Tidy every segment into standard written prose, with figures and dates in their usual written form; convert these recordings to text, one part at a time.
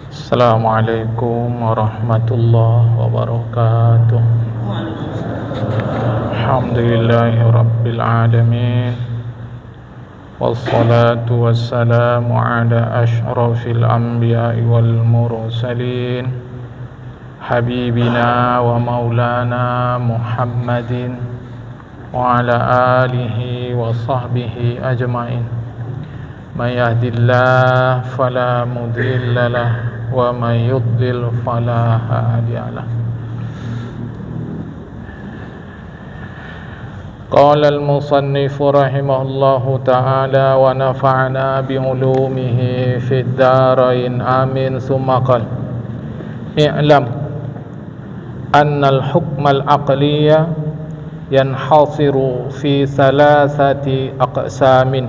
Assalamualaikum warahmatullahi wabarakatuh. Alhamdulillahi rabbil alamin. Wassalatu wassalamu ala ashrafil anbiya'i wal mursalin, habibina wa maulana Muhammadin wa ala alihi wa sahbihi ajma'in. Man yahdillahu fala mudilla lahu wa man yudlil fala hadiya lahu. Qala al-musannif rahimahullahu ta'ala wa nafa'na bi ulumihi fid darain amin. Summa qala i'lam anna al-hukm al-aqliya yanhasiru fi salasati aqsamin.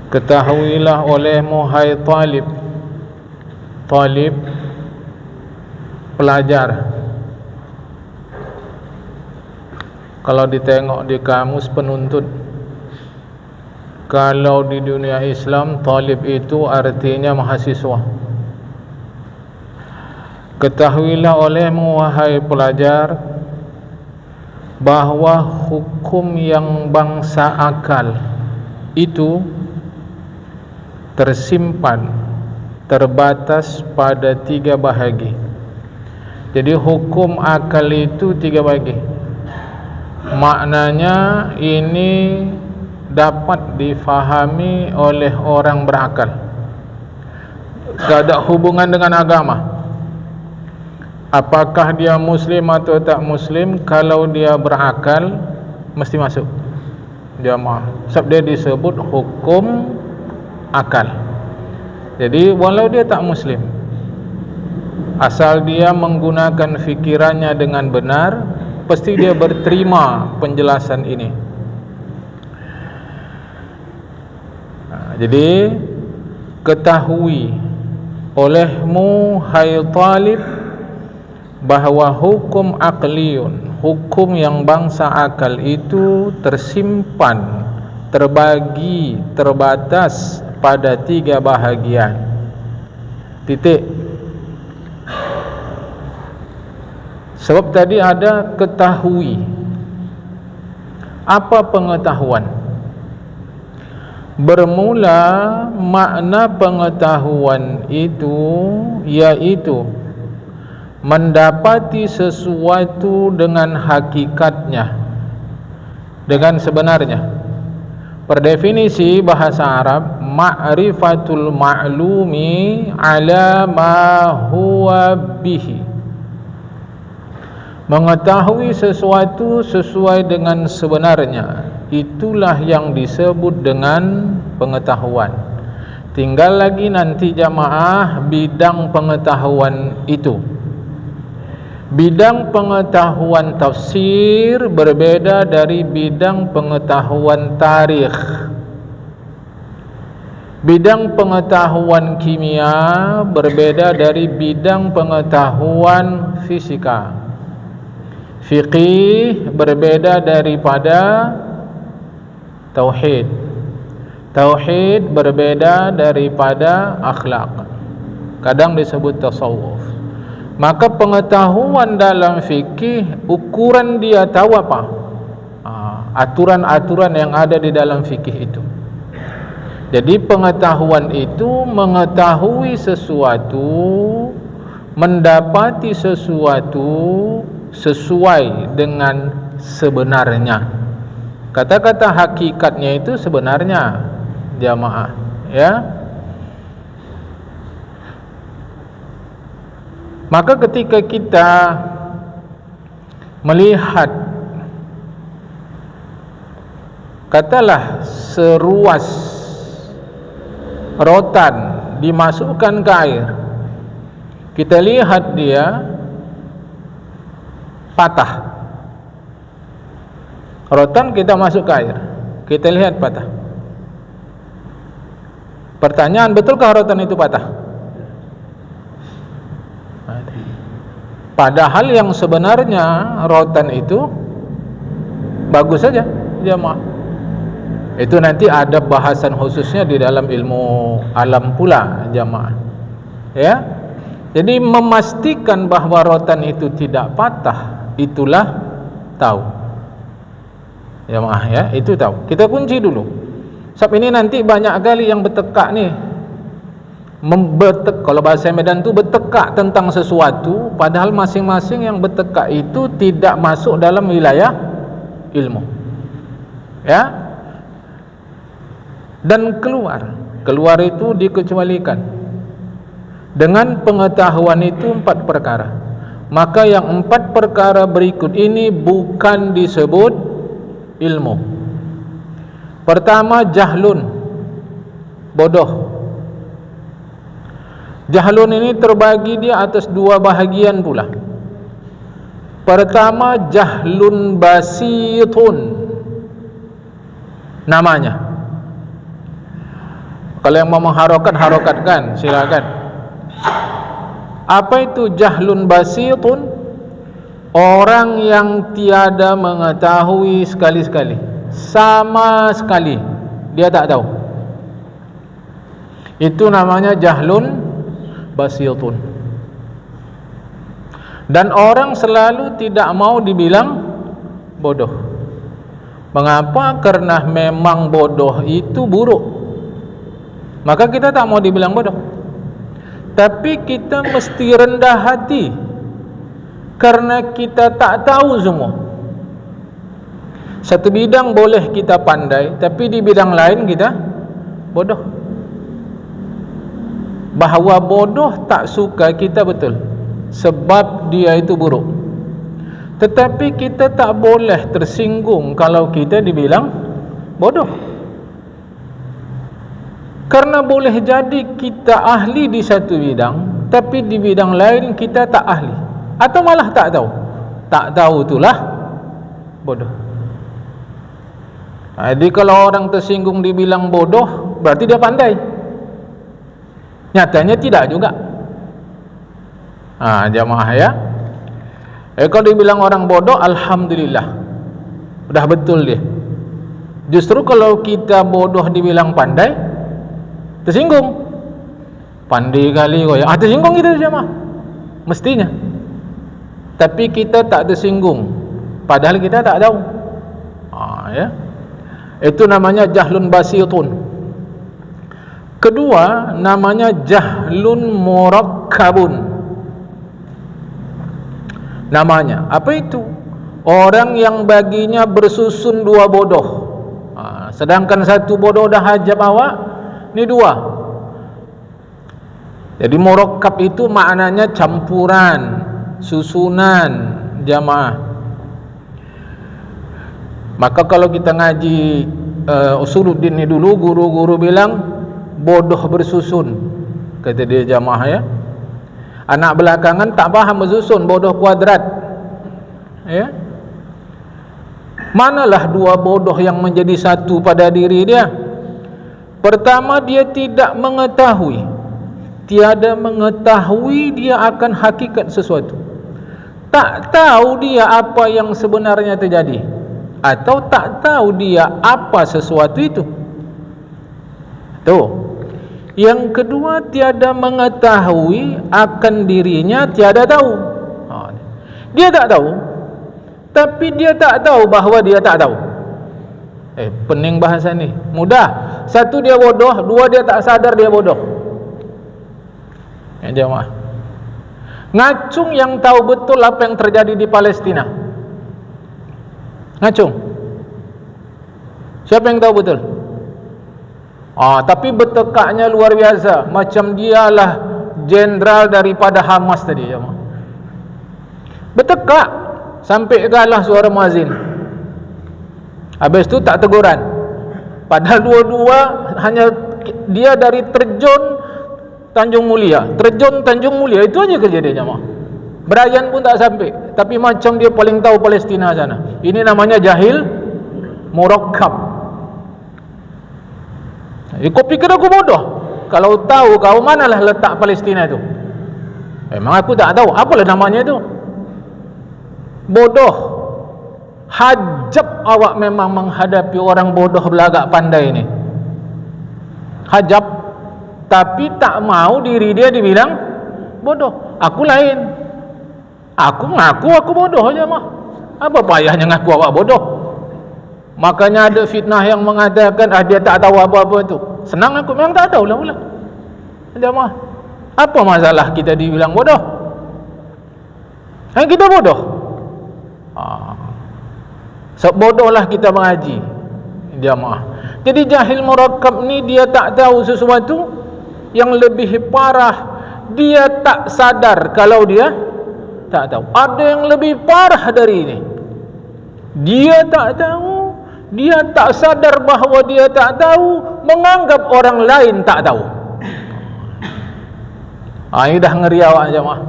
Ketahuilah olehmu hai talib pelajar. Kalau ditengok di kamus penuntut, kalau di dunia Islam talib itu artinya mahasiswa. Ketahuilah olehmu wahai pelajar bahwa hukum yang bangsa akal itu tersimpan, terbatas pada 3 bahagi. Jadi hukum akal itu 3 bahagi. Maknanya ini dapat difahami oleh orang berakal. Tak ada hubungan dengan agama. Apakah dia muslim atau tak muslim, kalau dia berakal mesti masuk jamaah. Sebab dia disebut hukum akal. Jadi walau dia tak muslim, asal dia menggunakan fikirannya dengan benar, pasti dia berterima penjelasan ini. Jadi ketahui olehmu hai talib bahawa hukum aqliyun, hukum yang bangsa akal itu tersimpan, terbagi, terbatas pada 3 bahagian. Titik. Sebab tadi ada ketahui. Apa pengetahuan? Bermula makna pengetahuan itu yaitu mendapati sesuatu dengan hakikatnya, dengan sebenarnya. Per definisi bahasa Arab, ma'rifatul ma'lumi ala ma huwa bihi. Mengetahui sesuatu sesuai dengan sebenarnya, itulah yang disebut dengan pengetahuan. Tinggal lagi nanti jamaah bidang pengetahuan itu. Bidang pengetahuan tafsir berbeda dari bidang pengetahuan tarikh. Bidang pengetahuan kimia berbeda dari bidang pengetahuan fisika. Fiqih berbeda daripada tauhid. Tauhid berbeda daripada akhlak. Kadang disebut tasawuf. Maka pengetahuan dalam fikih, ukuran dia tahu apa? Aturan-aturan yang ada di dalam fikih itu. Jadi pengetahuan itu mengetahui sesuatu, mendapati sesuatu sesuai dengan sebenarnya. Kata-kata hakikatnya itu sebenarnya jamaah, ya. Maka ketika kita melihat, katalah seruas rotan dimasukkan ke air, kita lihat dia patah. Rotan kita masuk ke air, kita lihat patah. Pertanyaan, betulkah rotan itu patah? Padahal yang sebenarnya rotan itu bagus saja jamaah. Itu nanti ada bahasan khususnya di dalam ilmu alam pula jamaah. Ya. Jadi memastikan bahawa rotan itu tidak patah, itulah tahu. Ya maaf ya, itu tahu. Kita kunci dulu. Sebab ini nanti banyak kali yang bertekak nih. Kalau bahasa Medan tu bertekak tentang sesuatu, padahal masing-masing yang bertekak itu tidak masuk dalam wilayah ilmu. Ya. Dan keluar itu dikecualikan. Dengan pengetahuan itu 4 perkara. Maka yang 4 perkara berikut ini bukan disebut ilmu. Pertama, jahlun, bodoh. Jahlun ini terbagi dia atas 2 bahagian pula. Pertama, jahlun basitun namanya. Kalau yang mau mengharokat, harokatkan, silakan. Apa itu jahlun basitun? Orang yang tiada mengetahui sekali-sekali, sama sekali dia tak tahu. Itu namanya jahlun basitun. Dan orang selalu tidak mau dibilang bodoh. Mengapa? Karena memang bodoh itu buruk. Maka kita tak mau dibilang bodoh. Tapi kita mesti rendah hati karena kita tak tahu semua. Satu bidang boleh kita pandai, tapi di bidang lain kita bodoh. Bahawa bodoh tak suka kita betul, sebab dia itu buruk. Tetapi kita tak boleh tersinggung kalau kita dibilang bodoh. Karena boleh jadi kita ahli di satu bidang, tapi di bidang lain kita tak ahli, atau malah tak tahu. Tak tahu itulah bodoh. Jadi kalau orang tersinggung dibilang bodoh, berarti dia pandai. Nyatanya tidak juga. Jamaah ya. Kalau dibilang orang bodoh, alhamdulillah, udah betul dia. Justru kalau kita bodoh dibilang pandai, tersinggung. Pandai kali kau ya. Tersinggung kita jemaah. Mestinya. Tapi kita tak tersinggung, padahal kita tak tahu. Ya. Itu namanya jahlun basitun. Kedua, namanya jahlun murakkabun. Namanya apa itu? Orang yang baginya bersusun 2 bodoh. Sedangkan 1 bodoh dah hajab awak, ini 2. Jadi murakkab itu maknanya campuran, susunan, jamaah. Maka kalau kita ngaji usuluddin ni dulu, guru-guru bilang bodoh bersusun, kata dia jamaah ya. Anak belakangan tak paham bersusun, bodoh kuadrat. Ya. Manalah 2 bodoh yang menjadi satu pada diri dia? Pertama, dia tidak mengetahui, tiada mengetahui dia akan hakikat sesuatu. Tak tahu dia apa yang sebenarnya terjadi, atau tak tahu dia apa sesuatu itu. Tuh. Yang kedua, tiada mengetahui akan dirinya, tiada tahu. Dia tak tahu, tapi dia tak tahu bahawa dia tak tahu. Pening bahasa ni. Mudah. 1 dia bodoh, 2 dia tak sadar dia bodoh. Jemaah. Ngacung yang tahu betul apa yang terjadi di Palestina. Ngacung. Siapa yang tahu betul? Tapi bertekaknya luar biasa, macam dialah jenderal daripada Hamas tadi, jemaah. Bertekak sampai kalah suara muazin. Habis itu tak teguran. Padahal dua-dua hanya dia dari terjun Tanjung Mulia, terjun Tanjung Mulia, itu aja kerja dia, jemaah. Berayan pun tak sampai, tapi macam dia paling tahu Palestina sana. Ini namanya jahil murakkab. Kau pikir aku bodoh? Kalau tahu kau manalah letak Palestina itu? Memang aku tak tahu. Apalah namanya itu? Bodoh. Hajab awak memang menghadapi orang bodoh belagak pandai ini. Hajab. Tapi tak mau diri dia dibilang bodoh. Aku lain. Aku ngaku aku bodoh aja mah. Apa payahnya ngaku awak bodoh? Makanya ada fitnah yang mengatakan dia tak tahu apa-apa tu. Senang aku memang tak tahu lah pula. Jemaah, apa masalah kita dibilang bodoh? Kita bodoh. Bodohlah kita mengaji. Jemaah. Jadi jahil murakkab ni dia tak tahu sesuatu yang lebih parah. Dia tak sadar kalau dia tak tahu. Ada yang lebih parah dari ini. Dia tak tahu, dia tak sadar bahawa dia tak tahu, menganggap orang lain tak tahu. Ini dah ngeri awak jemaah.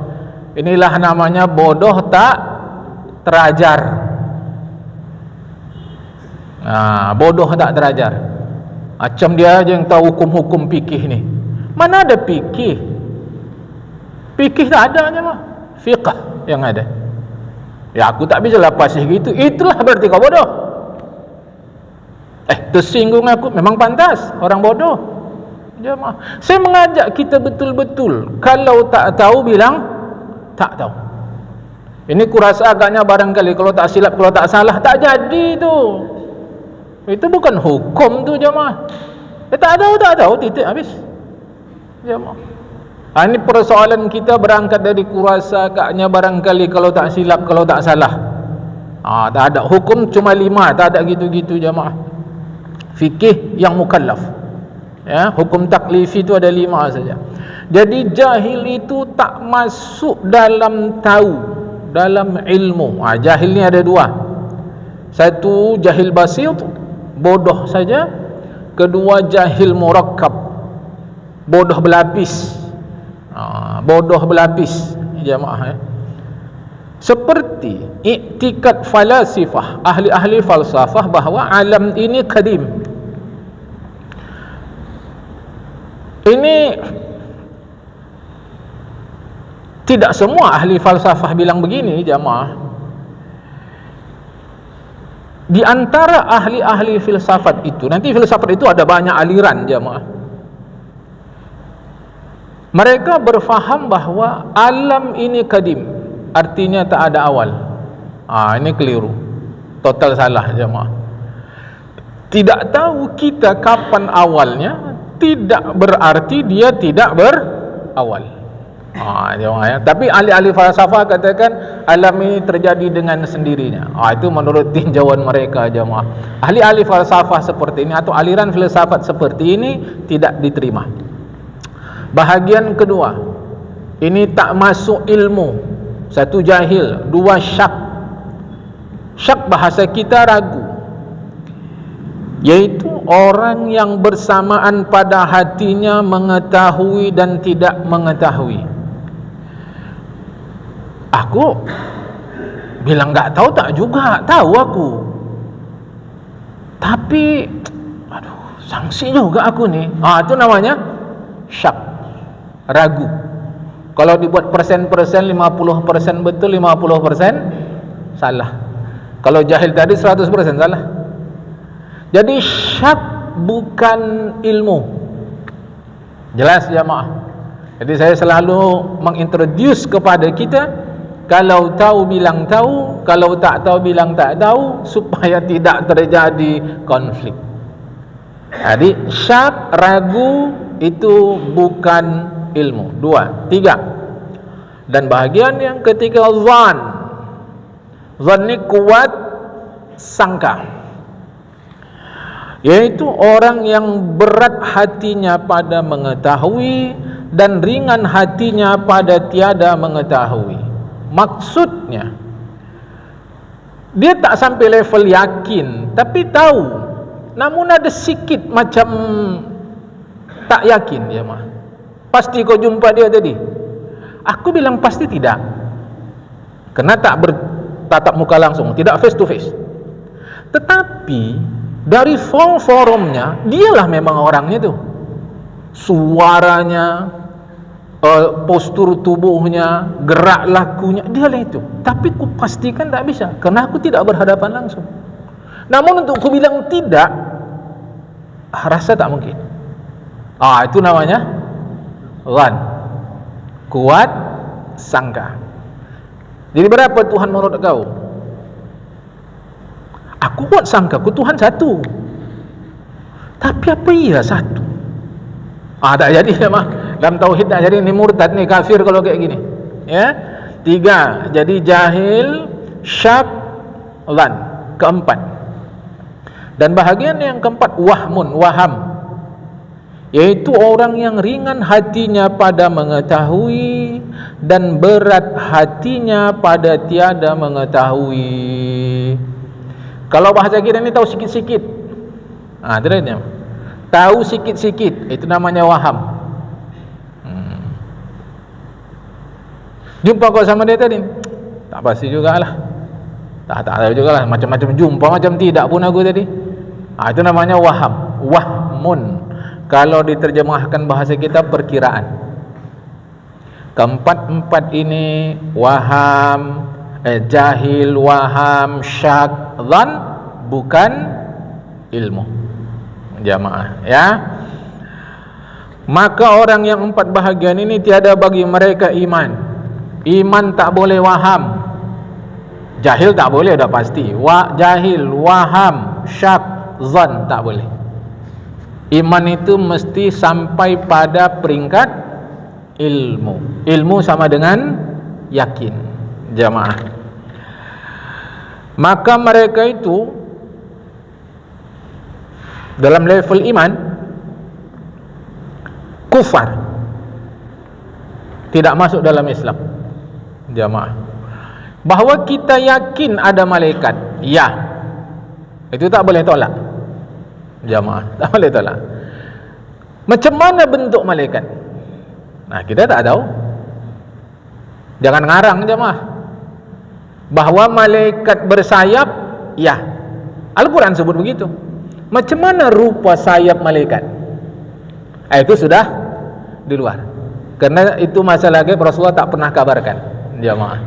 Inilah namanya bodoh tak terajar. Bodoh tak terajar. Macam dia aja yang tahu hukum-hukum fikih ni. Mana ada fikih? Fikih tak ada jemaah. Fiqh yang ada. Ya aku tak bisa lepas gitu. Itulah berarti kau bodoh. Tersinggung aku, memang pantas orang bodoh. Jemaah, saya mengajak kita betul-betul, kalau tak tahu bilang tak tahu. Ini kurasa agaknya barangkali kalau tak silap, kalau tak salah, tak jadi tu. Itu bukan hukum tu jemaah. Tak tahu, titik habis. Jemaah. Ini persoalan kita berangkat dari kurasa agaknya barangkali kalau tak silap, kalau tak salah. Tak ada hukum cuma 5, tak ada gitu-gitu jemaah. Fikih yang mukallaf. Hukum taklifi itu ada 5 saja. Jadi jahil itu tak masuk dalam tahu, dalam ilmu. Jahil ni ada 2. Satu jahil basit, bodoh saja. Kedua jahil murakkab, bodoh berlapis. Bodoh berlapis jemaah. Seperti iktikad falasifah, ahli-ahli falsafah bahawa alam ini kadim. Ini tidak semua ahli falsafah bilang begini jemaah. Di antara ahli-ahli filsafat itu, nanti filsafat itu ada banyak aliran jemaah. Mereka berfaham bahawa alam ini kadim, artinya tak ada awal. Ini keliru, total salah jemaah. Tidak tahu kita kapan awalnya tidak berarti dia tidak berawal. Jemaah. Tapi ahli-ahli falsafah katakan alam ini terjadi dengan sendirinya. Itu menurut tinjauan mereka jemaah. Ahli-ahli falsafah seperti ini atau aliran filsafat seperti ini tidak diterima. Bahagian kedua, ini tak masuk ilmu. Satu jahil, 2 syak. Syak bahasa kita ragu, yaitu orang yang bersamaan pada hatinya mengetahui dan tidak mengetahui. Aku bilang tak tahu, tak juga tahu aku. Tapi sangsi juga aku ni. Itu namanya syak, ragu. Kalau dibuat persen-persen, 50% betul, 50% salah. Kalau jahil tadi 100% salah. Jadi syak bukan ilmu. Jelas jemaah. Jadi saya selalu mengintroduce kepada kita, kalau tahu bilang tahu, kalau tak tahu bilang tak tahu, supaya tidak terjadi konflik. Jadi syak, ragu itu bukan ilmu. 2, 3. Dan bahagian yang ketiga, zan. Zan ni kuat sangka, yaitu orang yang berat hatinya pada mengetahui dan ringan hatinya pada tiada mengetahui. Maksudnya dia tak sampai level yakin, tapi tahu, namun ada sikit macam tak yakin dia mah. Pasti kau jumpa dia tadi? Aku bilang pasti tidak, kerana tak bertatap muka langsung, tidak face to face. Tetapi dari forumnya, dialah memang orangnya tu. Suaranya, postur tubuhnya, gerak lakunya, dialah itu. Tapi ku pastikan tak bisa, kerana aku tidak berhadapan langsung. Namun untuk ku bilang tidak, rasa tak mungkin. Itu namanya ghan, kuat sangka. Jadi berapa Tuhan menurut kau? Aku buat sangka ku Tuhan satu. Tapi apa iya satu? Tak jadi mah. Dalam tauhid tak jadi, ni murtad ni, kafir kalau kayak gini. Ya. 3, jadi jahil, syak, dhan. Keempat. Dan bahagian yang keempat, waham, yaitu orang yang ringan hatinya pada mengetahui dan berat hatinya pada tiada mengetahui. Kalau bahasa kita ni tahu sikit-sikit, terusnya tahu sikit-sikit, itu namanya waham. Jumpa kau sama dia tadi, tak pasti jugalah, tak tahu jugalah, macam-macam jumpa, macam tidak pun aku tadi. Itu namanya waham, wahmun. Kalau diterjemahkan bahasa kita, perkiraan. Keempat-empat ini, waham, jahil, waham, syak, dhan, bukan ilmu. Jamaah, ya. Maka orang yang empat bahagian ini tiada bagi mereka iman. Iman tak boleh waham, jahil tak boleh, dah pasti. Jahil, waham, syak, dhan tak boleh. Iman itu mesti sampai pada peringkat ilmu. Ilmu sama dengan yakin, jamaah. Maka mereka itu dalam level iman kufar, tidak masuk dalam Islam, jamaah. Bahawa kita yakin ada malaikat, ya, itu tak boleh tolak, jamaah, tak boleh tolak. Macam mana bentuk malaikat? Kita tak tahu. Jangan ngarang, jamaah. Bahawa malaikat bersayap, ya, Al-Quran sebut begitu. Macam mana rupa sayap malaikat? Itu sudah di luar. Karena itu masalah gaib, Rasulullah tak pernah kabarkan, jamaah.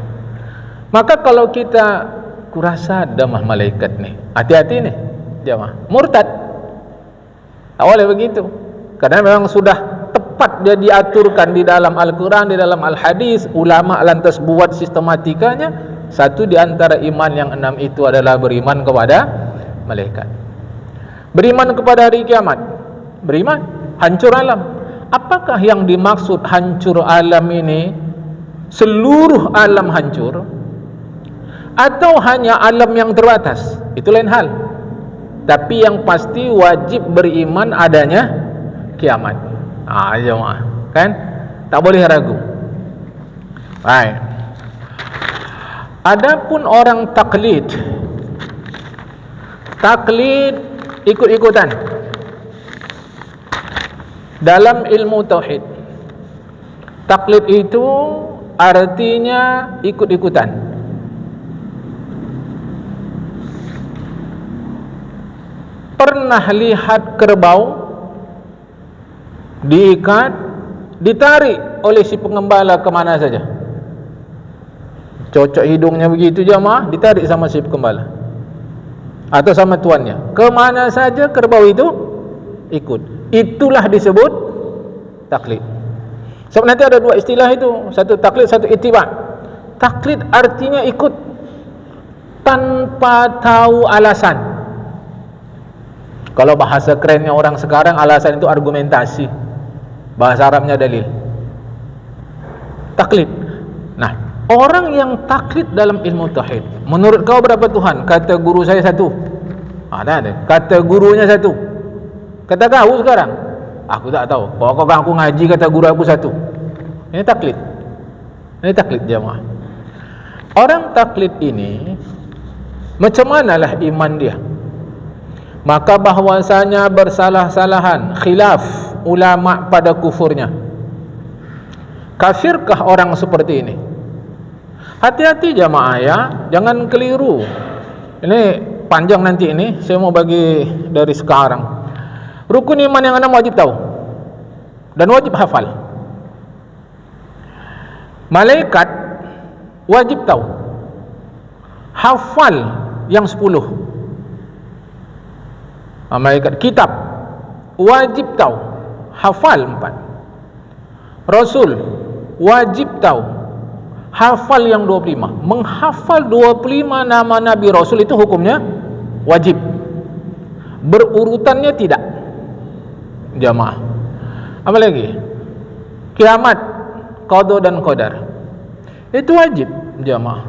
Maka kalau kita kurasa ada malaikat nih, hati-hati nih, jamaah, murtad. Tak boleh begitu. Karena memang sudah tepat dia diaturkan di dalam Al-Quran, di dalam Al-Hadis. Ulama lantas buat sistematikanya. Satu di antara iman yang 6 itu adalah beriman kepada malaikat, beriman kepada hari kiamat, beriman hancur alam. Apakah yang dimaksud hancur alam ini? Seluruh alam hancur, atau hanya alam yang terbatas? Itu lain hal. Tapi yang pasti wajib beriman adanya kiamat. Jemaah, kan? Tak boleh ragu. Baik. Adapun orang taklid, ikut-ikutan dalam ilmu tauhid. Taklid itu artinya ikut-ikutan. Pernah lihat kerbau diikat, ditarik oleh si pengembala kemana saja? Cocok hidungnya begitu, jamaah, ditarik sama si pengembala atau sama tuannya, kemana saja kerbau itu ikut. Itulah disebut taklid. Sebab nanti ada dua istilah itu, satu taklid, satu ittiba. Taklid artinya ikut tanpa tahu alasan. Kalau bahasa kerennya orang sekarang, alasan itu argumentasi, bahasa Arabnya dalil. Taklid. Nah, orang yang taklid dalam ilmu tauhid, menurut kau berapa Tuhan? Kata guru saya satu. Ada. Kata gurunya satu. Kata kau sekarang, aku tak tahu. Pokoknya aku ngaji kata guru aku satu. Ini taklid. Ini taklid, jemaah. Orang taklid ini macam manalah iman dia? Maka bahwasanya bersalah-salahan, khilaf ulama pada kufurnya. Kafirkah orang seperti ini? Hati-hati jamaah ya, jangan keliru. Ini panjang nanti ini, saya mau bagi dari sekarang. Rukun iman yang 6 wajib tahu dan wajib hafal. Malaikat wajib tahu, hafal yang 10. Malaikat, kitab wajib tahu, hafal 4. Rasul wajib tahu, hafal yang 25. Menghafal 25 nama Nabi Rasul itu hukumnya wajib. Berurutannya tidak. Jamaah. Apa lagi? Kiamat, qada dan qadar. Itu wajib, jamaah.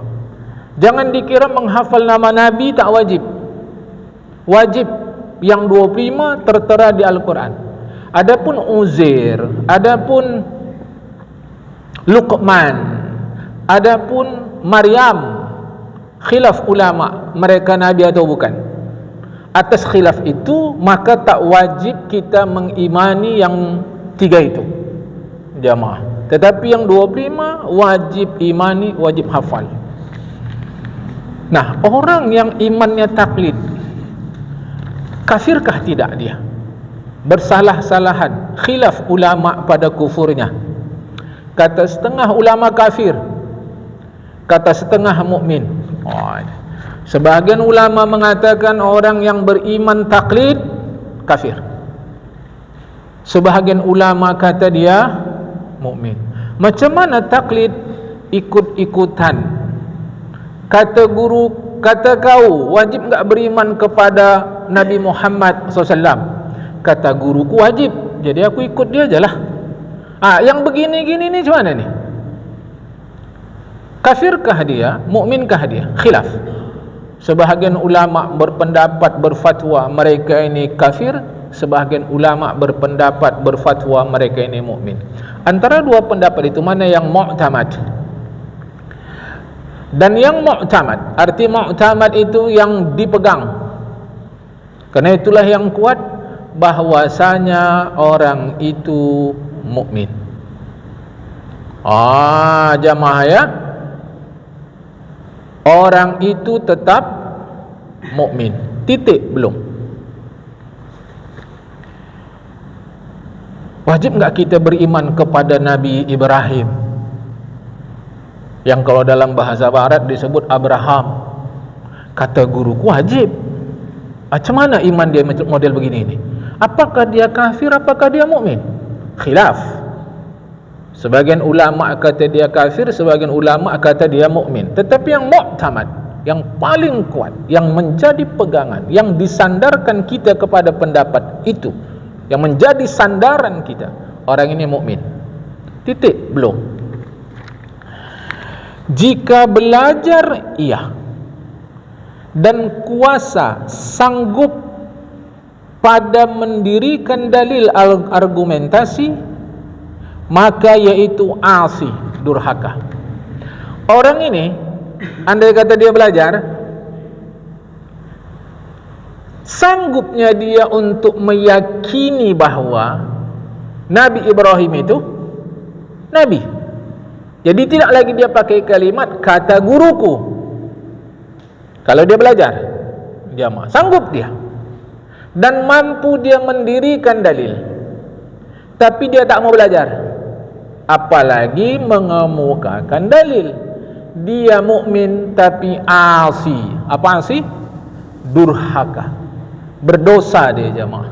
Jangan dikira menghafal nama Nabi tak wajib. Wajib yang 25 tertera di Al-Quran. Adapun Uzair, adapun Luqman, adapun Maryam, khilaf ulama mereka Nabi atau bukan. Atas khilaf itu maka tak wajib kita mengimani yang 3 itu, jamaah. Tetapi yang 25 wajib imani, wajib hafal. Nah, orang yang imannya taklid, kafirkah tidak dia? Bersalah-salahan, khilaf ulama pada kufurnya. Kata setengah ulama kafir, kata setengah mukmin. Sebahagian ulama mengatakan orang yang beriman taklid kafir. Sebahagian ulama kata dia mukmin. Macam mana taklid? Ikut-ikutan. Kata guru, kata kau wajib enggak beriman kepada Nabi Muhammad SAW? Kata guruku wajib, jadi aku ikut dia ajalah. Yang begini-gini ni macam mana ni? Kafirkah dia? Mukminkah dia? Khilaf. Sebahagian ulama berpendapat, berfatwa mereka ini kafir. Sebahagian ulama berpendapat, berfatwa mereka ini mukmin. Antara dua pendapat itu mana yang mu'tamad? Dan yang mu'tamad, arti mu'tamad itu yang dipegang. Karena itulah yang kuat, bahwasanya orang itu mukmin. Jamaah ya, orang itu tetap mukmin. Titik, belum. Wajib enggak kita beriman kepada Nabi Ibrahim, yang kalau dalam bahasa barat disebut Abraham? Kata guruku wajib. Macam mana iman dia model begini ini? Apakah dia kafir, apakah dia mukmin? Khilaf. Sebagian ulama kata dia kafir, sebagian ulama kata dia mukmin. Tetapi yang mu'tamad, yang paling kuat, yang menjadi pegangan, yang disandarkan kita kepada pendapat itu, yang menjadi sandaran kita, orang ini mukmin. Titik, belum. Jika belajar iya, dan kuasa sanggup pada mendirikan dalil argumentasi, maka yaitu asi, durhaka. Orang ini andai kata dia belajar, sanggupnya dia untuk meyakini bahwa Nabi Ibrahim itu Nabi. Jadi tidak lagi dia pakai kalimat kata guruku. Kalau dia belajar, jamaah, sanggup dia dan mampu dia mendirikan dalil, tapi dia tak mau belajar, apalagi mengemukakan dalil. Dia mukmin tapi asi. Apa asi? Durhaka, berdosa dia, jamaah.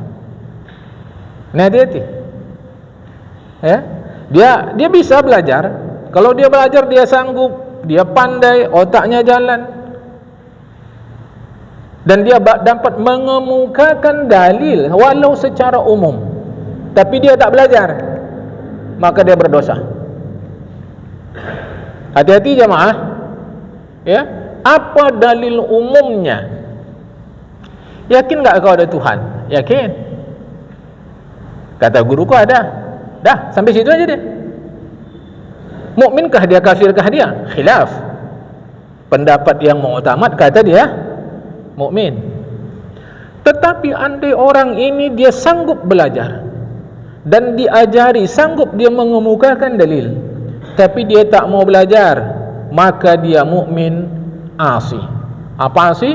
Nah, hati-hati ya. Dia bisa belajar. Kalau dia belajar, dia sanggup, dia pandai, otaknya jalan, dan dia dapat mengemukakan dalil walau secara umum, tapi dia tak belajar, maka dia berdosa. Hati-hati, jamaah ya. Apa dalil umumnya? Yakin enggak kau ada Tuhan? Yakin. Kata guruku ada. Dah, sampai situ aja dia. Mukminkah dia, kafirkah dia? Khilaf. Pendapat yang mu'tamad kata dia mukmin. Tetapi andai orang ini dia sanggup belajar dan diajari, sanggup dia mengemukakan dalil, tapi dia tak mau belajar, maka dia mukmin asi. Apa asi?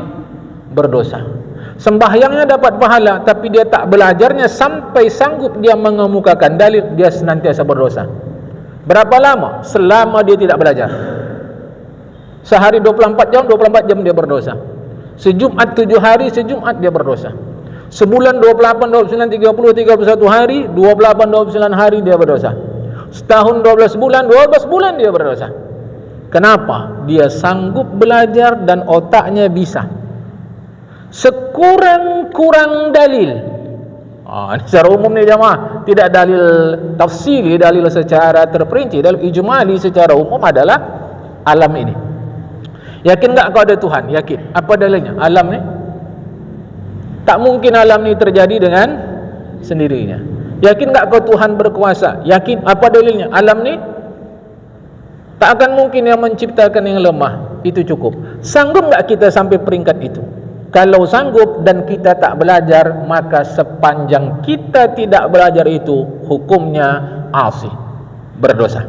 Berdosa. Sembahyangnya dapat pahala, tapi dia tak belajarnya sampai sanggup dia mengemukakan dalil, dia senantiasa berdosa. Berapa lama? Selama dia tidak belajar. Sehari 24 jam, 24 jam dia berdosa. Sejumat 7 hari, sejumat dia berdosa. Sebulan 28, 29, 30, 31 hari, 28, 29 hari dia berdosa. Setahun 12 bulan, 12 bulan dia berdosa. Kenapa? Dia sanggup belajar dan otaknya bisa. Sekurang-kurang dalil. Ini secara umum ni jemaah, tidak dalil tafsili, dalil secara terperinci. Dalil ijmali secara umum adalah alam ini. Yakin tak kau ada Tuhan? Yakin. Apa dalilnya? Alam ni tak mungkin alam ni terjadi dengan sendirinya. Yakin tak kau Tuhan berkuasa? Yakin. Apa dalilnya? Alam ni tak akan mungkin yang menciptakan yang lemah. Itu cukup. Sanggup tak kita sampai peringkat itu? Kalau sanggup dan kita tak belajar, maka sepanjang kita tidak belajar itu hukumnya asi, berdosa.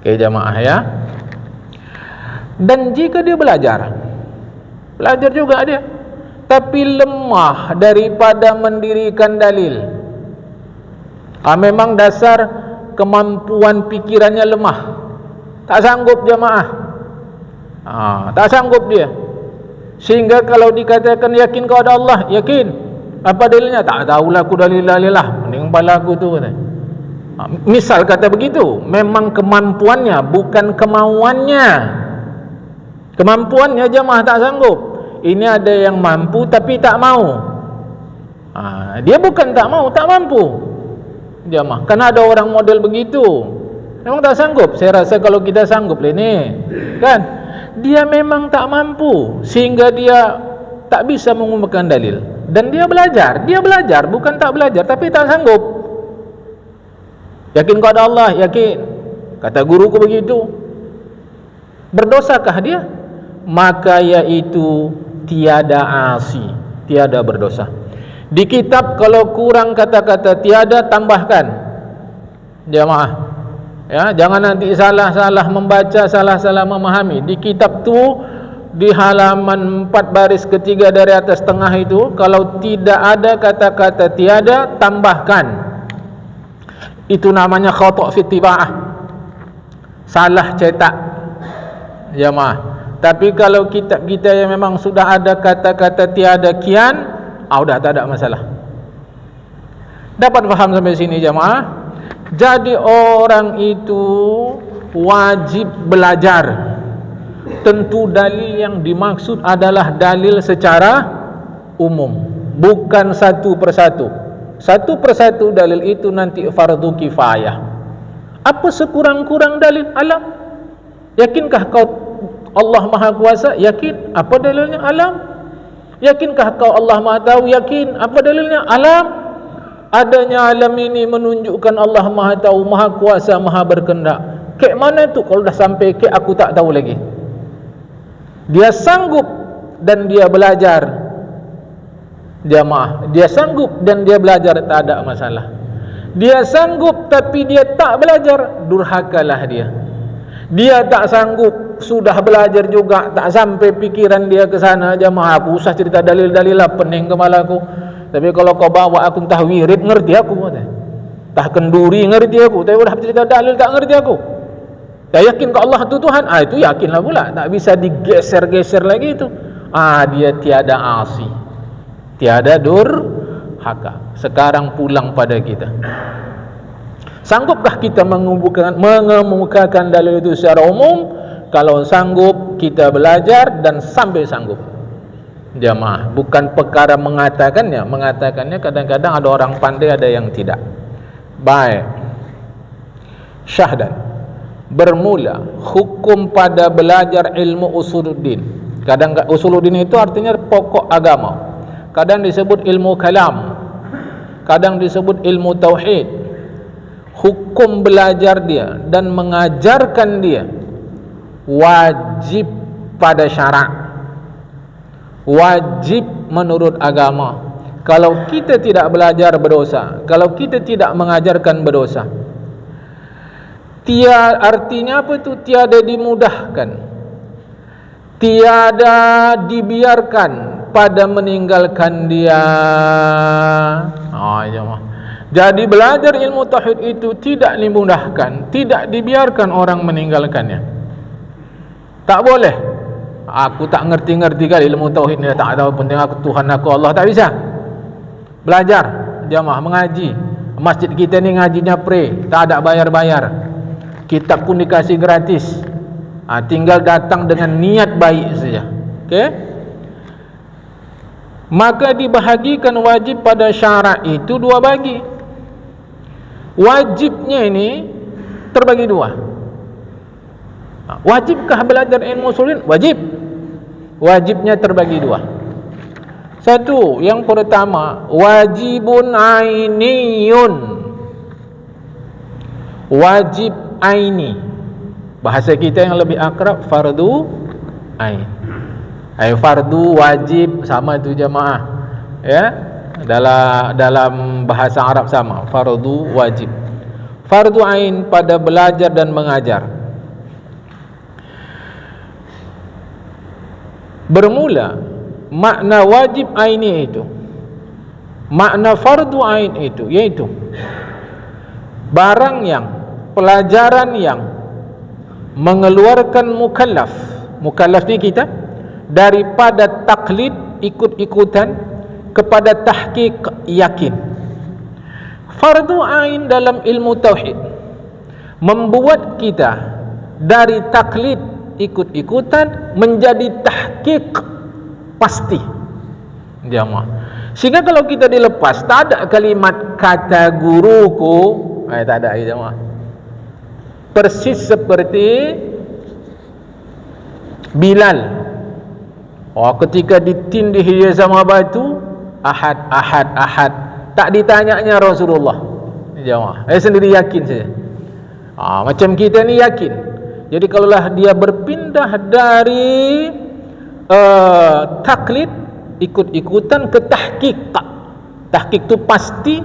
Oke jamaah ya. Dan jika dia belajar juga dia, tapi lemah daripada mendirikan dalil, memang dasar kemampuan pikirannya lemah, tak sanggup jamaah, tak sanggup dia. Sehingga kalau dikatakan yakin kau ada Allah, yakin. Apa dalilnya? Tak tahulah aku dalil-dalil lah, mending kepala aku tu kata. Misal kata begitu, memang kemampuannya bukan kemauannya. Kemampuannya jemaah tak sanggup. Ini ada yang mampu tapi tak mau. Dia bukan tak mau, tak mampu jemaah. Karena ada orang model begitu, memang tak sanggup. Saya rasa kalau kita sanggup ni kan, dia memang tak mampu sehingga dia tak bisa mengumumkan dalil. Dan dia belajar bukan tak belajar, tapi tak sanggup. Yakin kau ada Allah? Yakin. Kata guruku begitu. Berdosakah dia? Maka yaitu tiada asi, tiada berdosa. Di kitab kalau kurang kata-kata tiada, tambahkan jamaah. Ya, jangan nanti salah-salah membaca, salah-salah memahami. Di kitab tu di halaman 4 baris ketiga dari atas tengah itu, kalau tidak ada kata-kata tiada, tambahkan. Itu namanya khata' fi tiba'ah, salah cetak jemaah. Tapi kalau kitab kita yang memang sudah ada kata-kata tiada kian, sudah tak ada masalah. Dapat faham sampai sini jemaah? Jadi orang itu wajib belajar. Tentu dalil yang dimaksud adalah dalil secara umum, bukan satu persatu. Satu persatu dalil itu nanti fardu kifayah. Apa sekurang-kurang dalil? Alam. Yakinkah kau Allah Maha Kuasa? Yakin. Apa dalilnya? Alam. Yakinkah kau Allah Maha Tahu? Yakin. Apa dalilnya? Alam. Adanya alam ini menunjukkan Allah Maha Tahu, Maha Kuasa, Maha Berkehendak. Kek mana tu? Kalau dah sampai kek aku tak tahu lagi. Dia sanggup dan dia belajar jamaah. Dia sanggup dan dia belajar, tak ada masalah. Dia sanggup tapi dia tak belajar, durhakalah dia. Dia tak sanggup, sudah belajar juga, tak sampai pikiran dia ke sana jamaah. Aku usah cerita dalil-dalil lah, pening kepala aku. Tapi kalau kau bawa aku entah wirid, ngerti aku kata. Entah kenduri, ngerti aku. Tapi udah cerita dalil, tak ngerti aku. Tak yakin ke Allah itu Tuhan? Itu yakinlah pula. Tak bisa digeser-geser lagi itu. Dia tiada asi, tiada durhaka. Sekarang pulang pada kita. Sanggupkah kita mengemukakan dalil itu secara umum? Kalau sanggup, kita belajar dan sampai sanggup jamaah. Bukan perkara mengatakannya. Mengatakannya kadang-kadang ada orang pandai, ada yang tidak. Baik. Syahdan. Bermula hukum pada belajar ilmu usuluddin. Kadang usuluddin itu artinya pokok agama. Kadang disebut ilmu kalam, kadang disebut ilmu tauhid. Hukum belajar dia dan mengajarkan dia wajib pada syarak, wajib menurut agama. Kalau kita tidak belajar, berdosa. Kalau kita tidak mengajarkan, berdosa. Artinya apa itu? Tiada dimudahkan, tiada dibiarkan pada meninggalkan dia. Jadi belajar ilmu tauhid itu tidak dimudahkan, tidak dibiarkan orang meninggalkannya. Tak boleh. Aku tak ngerti-ngerti kali ilmu tauhid ni, tak tahu, penting aku Tuhan aku Allah. Tak bisa. Belajar jamaah, mengaji. Masjid kita ni ngajinya free, tak ada bayar-bayar. Kitab pun dikasih gratis. Tinggal datang dengan niat baik saja. Okey. Maka dibahagikan wajib pada syarak itu dua bagi. Wajibnya ini terbagi dua. Wajibkah belajar ilmu usulin? Wajib. Wajibnya terbagi dua. Satu, yang pertama, wajibun ainiyun. Wajib aini. Bahasa kita yang lebih akrab, fardu ain. Fardu, wajib, sama tu jamaah. Ya, dalam bahasa Arab sama, fardu, wajib. Fardu ain pada belajar dan mengajar. Bermula makna wajib aini itu, makna fardu ain itu, yaitu barang yang, pelajaran yang mengeluarkan mukallaf ni kita, daripada taklid, ikut-ikutan, kepada tahqiq, yakin. Fardu ain dalam ilmu tauhid membuat kita dari taklid, ikut-ikutan, menjadi tahqiq, pasti. Jamaah. Sehingga kalau kita dilepas, tak ada kalimat kata guruku, tak ada, jamaah. Persis seperti Bilal. Ketika ditindih dia sama batu, ahad, ahad, ahad, tak ditanyanya Rasulullah. Jamaah, sendiri yakin saja. Macam kita ni yakin. Jadi kalaulah dia berpindah dari taklid, ikut-ikutan, ke tahqiq. Tahqiq itu pasti,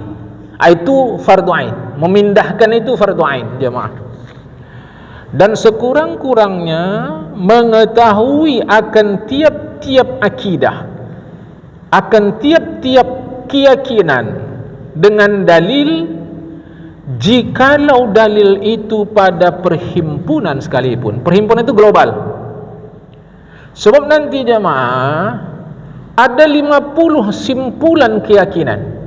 itu fardu ain. Memindahkan itu fardu ain, jemaah. Dan sekurang-kurangnya mengetahui akan tiap-tiap akidah, akan tiap-tiap keyakinan dengan dalil, jikalau dalil itu pada perhimpunan sekalipun. Perhimpunan itu global. Sebab nanti jemaah ada 50 simpulan keyakinan.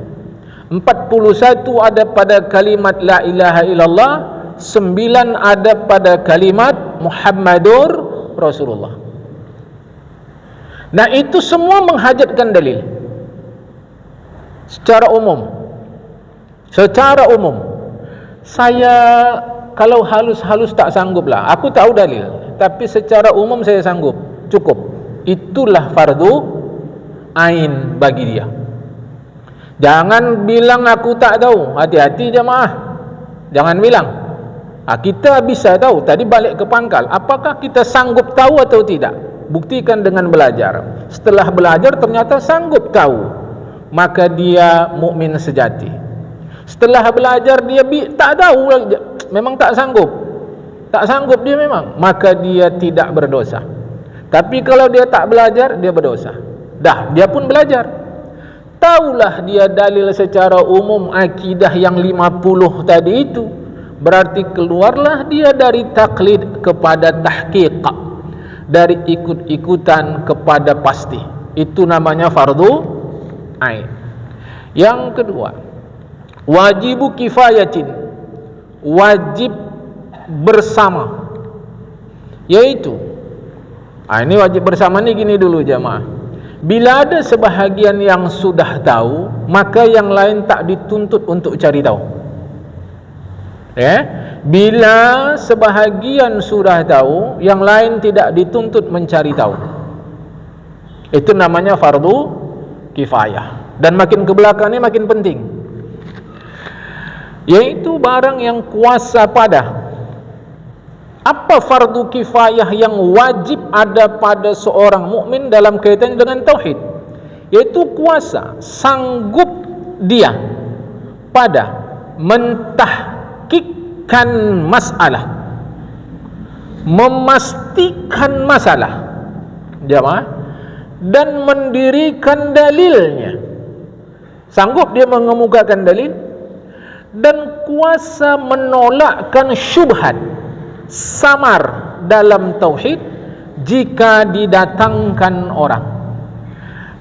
41 ada pada kalimat la ilaha illallah, 9 ada pada kalimat Muhammadur Rasulullah. Nah, itu semua menghajatkan dalil secara umum. Secara umum, saya kalau halus-halus tak sangguplah. Aku tahu dalil, tapi secara umum saya sanggup. Cukup. Itulah fardu ain bagi dia. Jangan bilang aku tak tahu. Hati-hati jemaah. Jangan bilang. Kita bisa tahu. Tadi balik ke pangkal. Apakah kita sanggup tahu atau tidak? Buktikan dengan belajar. Setelah belajar ternyata sanggup tahu, maka dia mukmin sejati. Setelah belajar dia tak tahu, memang tak sanggup. Tak sanggup dia memang, maka dia tidak berdosa. Tapi kalau dia tak belajar, dia berdosa. Dia pun belajar. Tahulah dia dalil secara umum akidah yang 50 tadi itu. Berarti keluarlah dia dari taklid kepada tahqiq, dari ikut-ikutan kepada pasti. Itu namanya fardu ain. Yang kedua, wajibu kifayatin, wajib bersama, yaitu ini wajib bersama ni gini dulu jemaah. Bila ada sebahagian yang sudah tahu, maka yang lain tak dituntut untuk cari tahu. Bila sebahagian sudah tahu, yang lain tidak dituntut mencari tahu. Itu namanya fardu kifayah. Dan makin ke belakang ni makin penting, yaitu barang yang kuasa pada. Apa fardu kifayah yang wajib ada pada seorang mukmin dalam kaitan dengan tauhid? Yaitu kuasa, sanggup dia pada mentahqiqkan masalah, memastikan masalah, jemaah, dan mendirikan dalilnya. Sanggup dia mengemukakan dalil dan kuasa menolakkan syubhat, samar dalam tauhid jika didatangkan orang.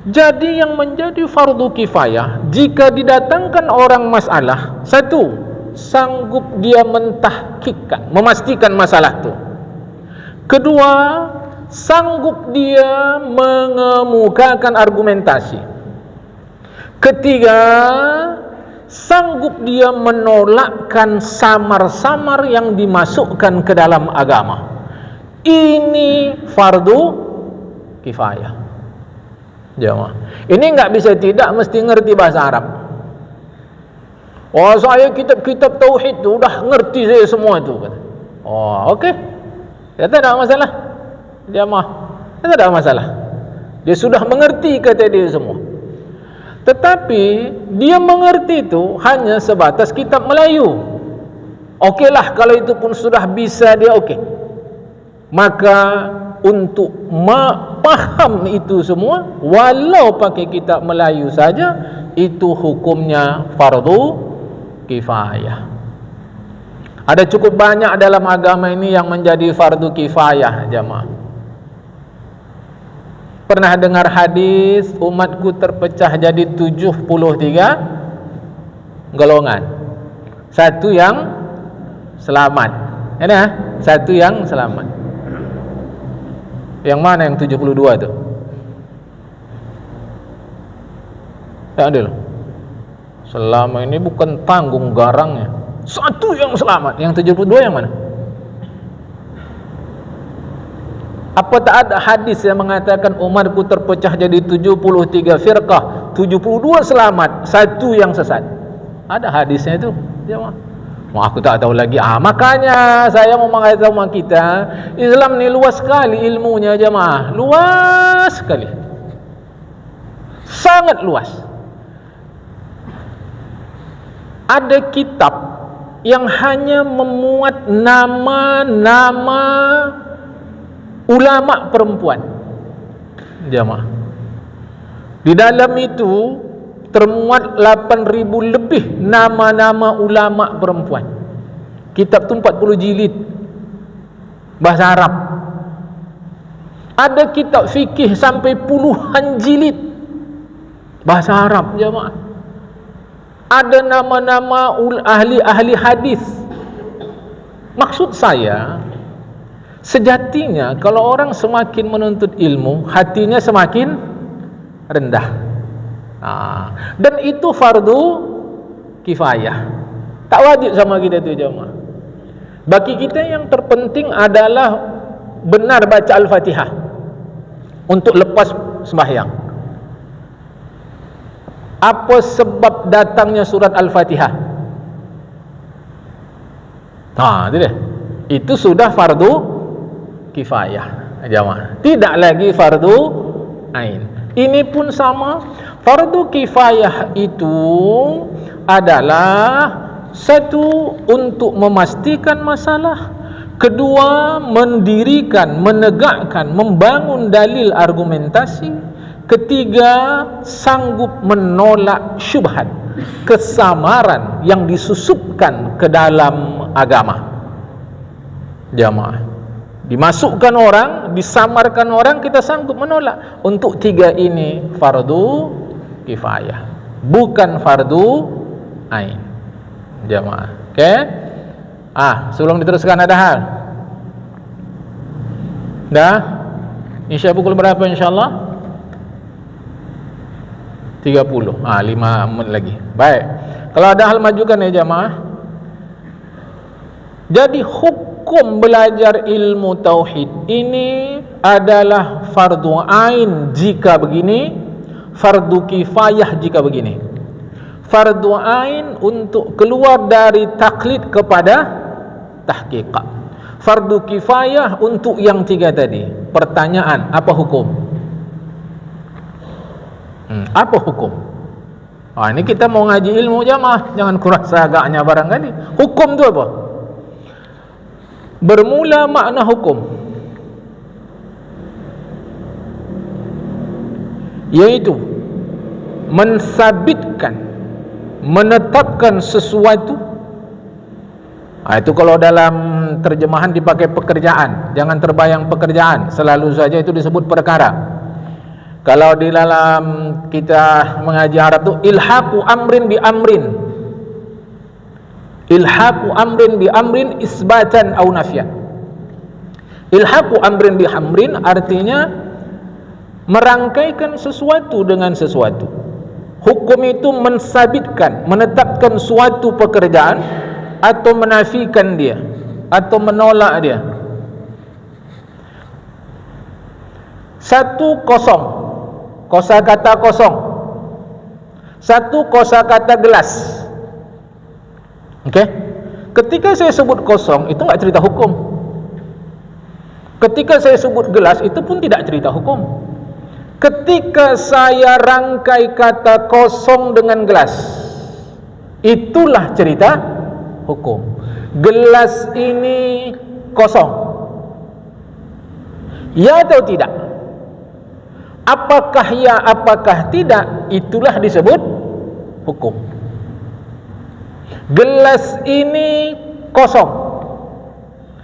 Jadi yang menjadi fardu kifayah, jika didatangkan orang masalah, satu, sanggup dia mentahqiqkan, memastikan masalah itu. Kedua, sanggup dia mengemukakan argumentasi. Ketiga, sanggup dia menolakkan samar-samar yang dimasukkan ke dalam agama. Ini fardu kifayah. Jemaah, ini enggak bisa tidak mesti ngerti bahasa Arab. Oh, saya kitab-kitab tauhid tu dah ngerti saya semua tu, kata. Oh, okey. Kata tak ada masalah. Jemaah, tak ada masalah. Dia sudah mengerti kata dia semua. Tetapi dia mengerti itu hanya sebatas kitab Melayu. Okeylah, kalau itu pun sudah bisa dia okey. Maka untuk paham itu semua, walau pakai kitab Melayu saja, itu hukumnya fardu kifayah. Ada cukup banyak dalam agama ini yang menjadi fardu kifayah, jemaah. Pernah dengar hadis umatku terpecah jadi 73 golongan. Satu yang selamat. Ada satu yang selamat. Yang mana yang 72 tu? Tak ada. Selama ini bukan tanggung garangnya. Satu yang selamat. Yang 72 yang mana? Apa tak ada hadis yang mengatakan umatku terpecah jadi 73 firqah, 72 selamat, satu yang sesat? Ada hadisnya itu, jemaah. Aku tak tahu lagi. Makanya saya mau mengatakan sama kita, Islam ni luas sekali ilmunya, jemaah. Luas sekali. Sangat luas. Ada kitab yang hanya memuat nama-nama ulama perempuan, jemaah. Di dalam itu termuat 8,000 lebih nama-nama ulama perempuan. Kitab tu 40 jilid bahasa Arab. Ada kitab fikih sampai puluhan jilid bahasa Arab, jemaah. Ada nama-nama ahli-ahli hadis. Maksud saya, sejatinya kalau orang semakin menuntut ilmu, hatinya semakin rendah. Dan itu fardu kifayah. Tak wajib sama kita tu, jemaah. Bagi kita yang terpenting adalah benar baca Al-Fatihah untuk lepas sembahyang. Apa sebab datangnya surat Al-Fatihah? Itu dia. Itu sudah fardu kifayah, jemaah. Tidak lagi fardu ain. Ini pun sama. Fardu kifayah itu adalah satu, untuk memastikan masalah. Kedua, mendirikan, menegakkan, membangun dalil argumentasi. Ketiga, sanggup menolak syubhat, kesamaran yang disusupkan ke dalam agama, jamaah. Dimasukkan orang, disamarkan orang, kita sanggup menolak. Untuk tiga ini fardu kifayah, bukan fardu ain, jamaah. Okey? Sebelum diteruskan ada hal? Dah? Isya pukul berapa insya-Allah? 30. 5 menit lagi. Baik. Kalau ada hal majukan ya jamaah. Jadi hukum belajar ilmu tauhid ini adalah fardu ain jika begini, fardu kifayah jika begini. Fardu ain untuk keluar dari taklid kepada tahqiqat. Fardu kifayah untuk yang tiga tadi. Pertanyaan, apa hukum? Apa hukum? Ini kita mau ngaji ilmu jamaah, jangan kurasa agaknya barangkali. Hukum tu apa? Bermula makna hukum, yaitu mensabitkan, menetapkan sesuatu. Itu kalau dalam terjemahan dipakai pekerjaan, jangan terbayang pekerjaan, selalu saja itu disebut perkara. Kalau di dalam kita mengaji Arab tu ilhaqu amrin bi amrin, ilhaqu amrin bi amrin isbatan au nafyan. Ilhaqu amrin bihamrin artinya merangkaikan sesuatu dengan sesuatu. Hukum itu mensabitkan, menetapkan suatu pekerjaan atau menafikan dia atau menolak dia. Satu kosong, kosakata kosong. Satu kosakata gelas. Okey? Ketika saya sebut kosong, itu enggak cerita hukum. Ketika saya sebut gelas, itu pun tidak cerita hukum. Ketika saya rangkai kata kosong dengan gelas, itulah cerita hukum. Gelas ini kosong. Ya atau tidak? Apakah ya, apakah tidak? Itulah disebut hukum. Gelas ini kosong.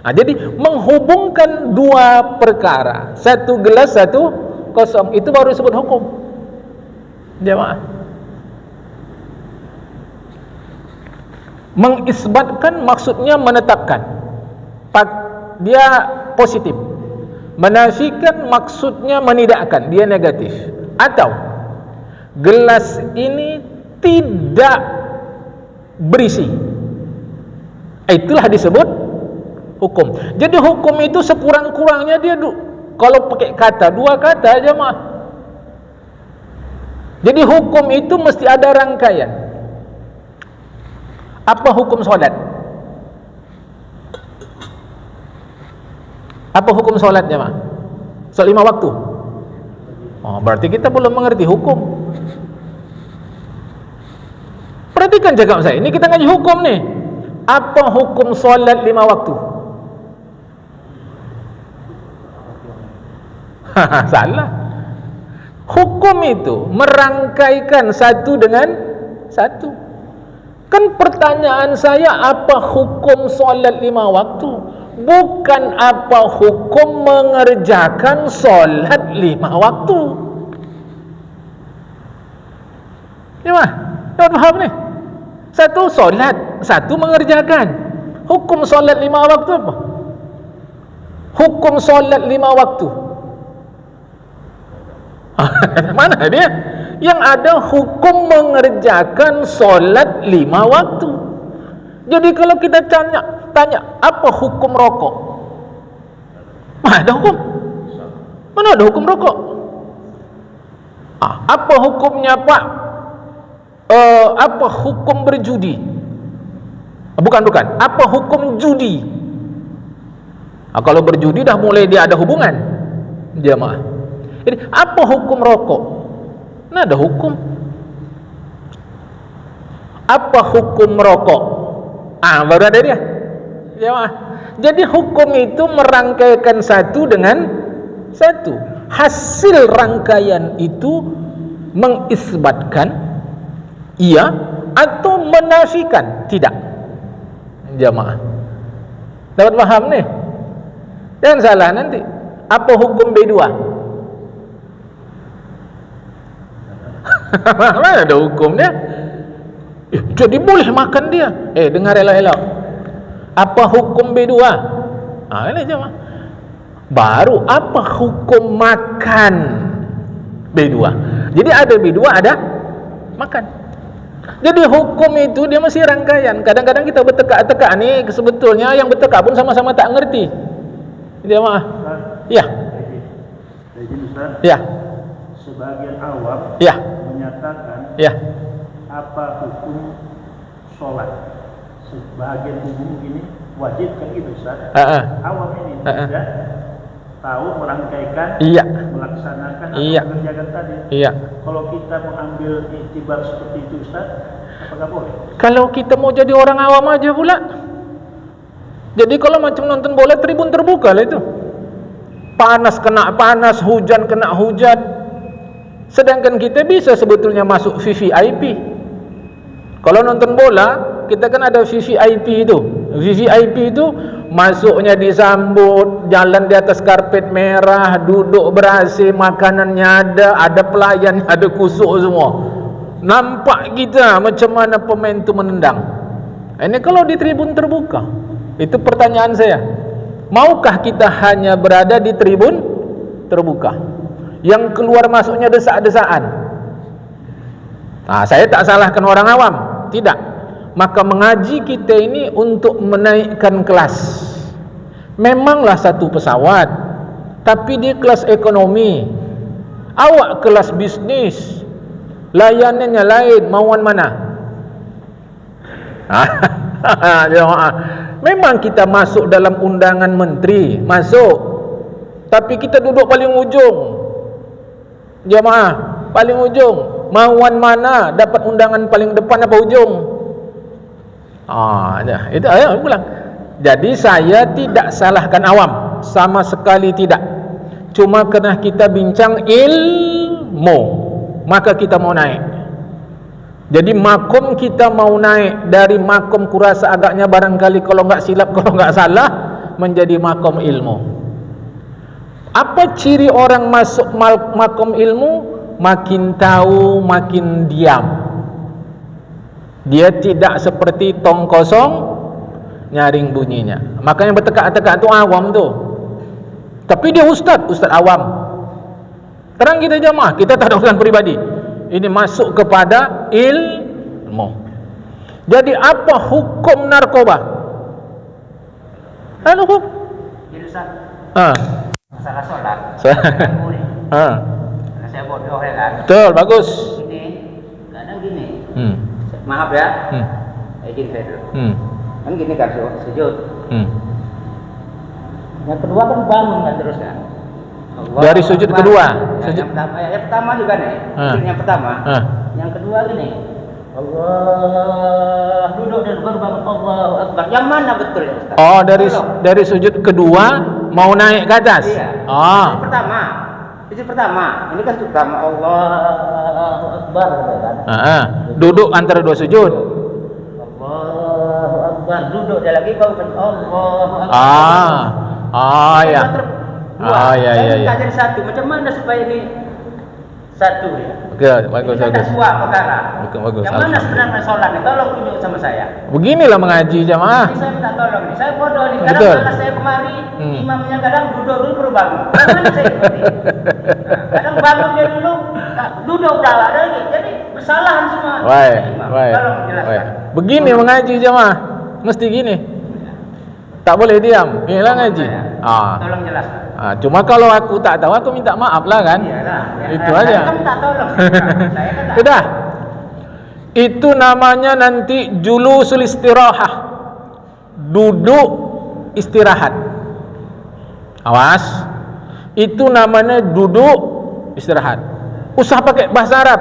Jadi menghubungkan dua perkara, satu gelas, satu kosong, itu baru disebut hukum. Jemaah, mengisbatkan maksudnya menetapkan, dia positif. Menafikan maksudnya menidakkan, dia negatif. Atau gelas ini tidak berisi, itulah disebut hukum. Jadi hukum itu sekurang-kurangnya dia kalau pakai kata, dua kata aja mah. Jadi hukum itu mesti ada rangkaian. Apa hukum solat? Apa hukum solat jemaah? Solat 5 waktu. Oh, berarti kita belum mengerti hukum. Perhatikan cakap saya, ini kita ngaji hukum nih. Apa hukum solat 5 waktu? Salah. Hukum itu merangkaikan satu dengan satu. Kan pertanyaan saya, apa hukum solat 5 waktu? Bukan apa hukum mengerjakan solat 5 waktu. Ya mah, dapat faham ni? Satu solat, satu mengerjakan. Hukum solat 5 waktu apa? Hukum solat 5 waktu. Mana dia? Yang ada hukum mengerjakan solat 5 waktu. Jadi kalau kita tanya apa hukum rokok? Mana ada hukum? Mana ada hukum rokok? Apa hukumnya Pak? Apa hukum berjudi? Bukan. Apa hukum judi? Kalau berjudi dah mulai dia ada hubungan, jemaah. Jadi apa hukum rokok? Nah, ada hukum. Apa hukum rokok? Baru ada dia. Jemaah. Jadi hukum itu merangkaikan satu dengan satu. Hasil rangkaian itu mengisbatkan iya atau menafikan tidak. Jemaah, dapat paham nih? Jangan salah nanti. Apa hukum B2? Mana ada hukumnya? Jadi boleh makan dia. Dengar elok-elok. Apa hukum B2? Ini jemaah. Baru apa hukum makan B2? Jadi ada B2, ada makan. Jadi hukum itu dia masih rangkaian. Kadang-kadang kita bertekak-tekak nih, sebetulnya yang bertekak pun sama-sama tak ngerti. Jemaah. Ya. Ya. Sebagian awam ya menyatakan ya apa hukum sholat. Sebagian umum ini wajib kan gitu Ustaz. Awam ini tidak tahu merangkaikan, melaksanakan atau mengerjakan tadi. Kalau kita mengambil iktibar seperti itu Ustaz, apakah boleh? Kalau kita mau jadi orang awam aja pula. Jadi kalau macam nonton bola, tribun terbuka lah itu. Panas kena panas, hujan kena hujan. Sedangkan kita bisa sebetulnya masuk VVIP. Kalau nonton bola, kita kan ada VVIP itu. VVIP itu masuknya disambut, jalan di atas karpet merah, duduk ber-AC, makanannya ada pelayan, ada kusuk semua. Nampak kita macam mana pemain itu menendang. Ini kalau di tribun terbuka. Itu pertanyaan saya. Maukah kita hanya berada di tribun terbuka yang keluar masuknya desak-desaan? Saya tak salahkan orang awam, tidak. Maka mengaji kita ini untuk menaikkan kelas. Memanglah satu pesawat, tapi dia kelas ekonomi, awak kelas bisnis, layanannya lain, mauan mana? Memang kita masuk dalam undangan menteri, masuk, tapi kita duduk paling ujung. Jamaah paling ujung, mauan mana? Dapat undangan paling depan apa ujung? Itu ayo pulang. Jadi saya tidak salahkan awam, sama sekali tidak. Cuma kerana kita bincang ilmu, maka kita mau naik. Jadi makom kita mau naik dari makom kurasa agaknya barangkali kalau enggak silap, kalau enggak salah, menjadi makom ilmu. Apa ciri orang masuk makom ilmu? Makin tahu, makin diam. Dia tidak seperti tong kosong nyaring bunyinya. Makanya bertekak-tekak tu awam tu. Tapi dia ustaz awam. Terang kita jamaah, kita tak ada urusan pribadi. Ini masuk kepada ilmu. Jadi apa hukum narkoba? Hukum? Jadi Ustaz, masalah sholat. Karena saya bodoh ya kan. Betul, bagus. Ini kadang gini. Maaf ya. Izin saya dulu. Kan gini kan sujud. Yang kedua kan bangun kan terus kan. Dari sujud kedua. Yang pertama juga nih. Yang pertama. Yang kedua gini. Allah, duduk dan baru bangun, Allahu Akbar. Yang mana betul ya Ustaz? Dari sujud kedua mau naik ke atas. Iya. Itu pertama. Ini kan pertama, Allahu Akbar kan. Duduk antara dua sujud. Allahu Akbar, duduk dia lagi baru kan Allahu Akbar. Ya. Ya. Saya jadi satu. Macam mana supaya ini satu ya? Oke, bagus. Ada dua perkara. Bagus. Yang mana sebenarnya sholat nih? Tolong tunjuk sama saya. Beginilah mengaji jamaah. Ini saya minta tolong nih. Saya bodoh nih. Kadang malas saya kemari, imamnya kadang duduk dulu baru bangun. Bagaimana saya ikuti? Kadang bangun dia dulu, duduk pula lagi. Jadi kesalahan semua. Tolong jelaskan. Begini mengaji jamaah. Mesti gini. Tak boleh diam. Inilah ngaji. Tolong jelaskan. Cuma kalau aku tak tahu, aku minta maaf lah kan. Iyalah. Itu aja. Saya kan tak tolong. Saya kan tak. Sudah. Itu namanya nanti julusul istirahah. Duduk istirahat. Awas. Itu namanya duduk istirahat. Usah pakai bahasa Arab.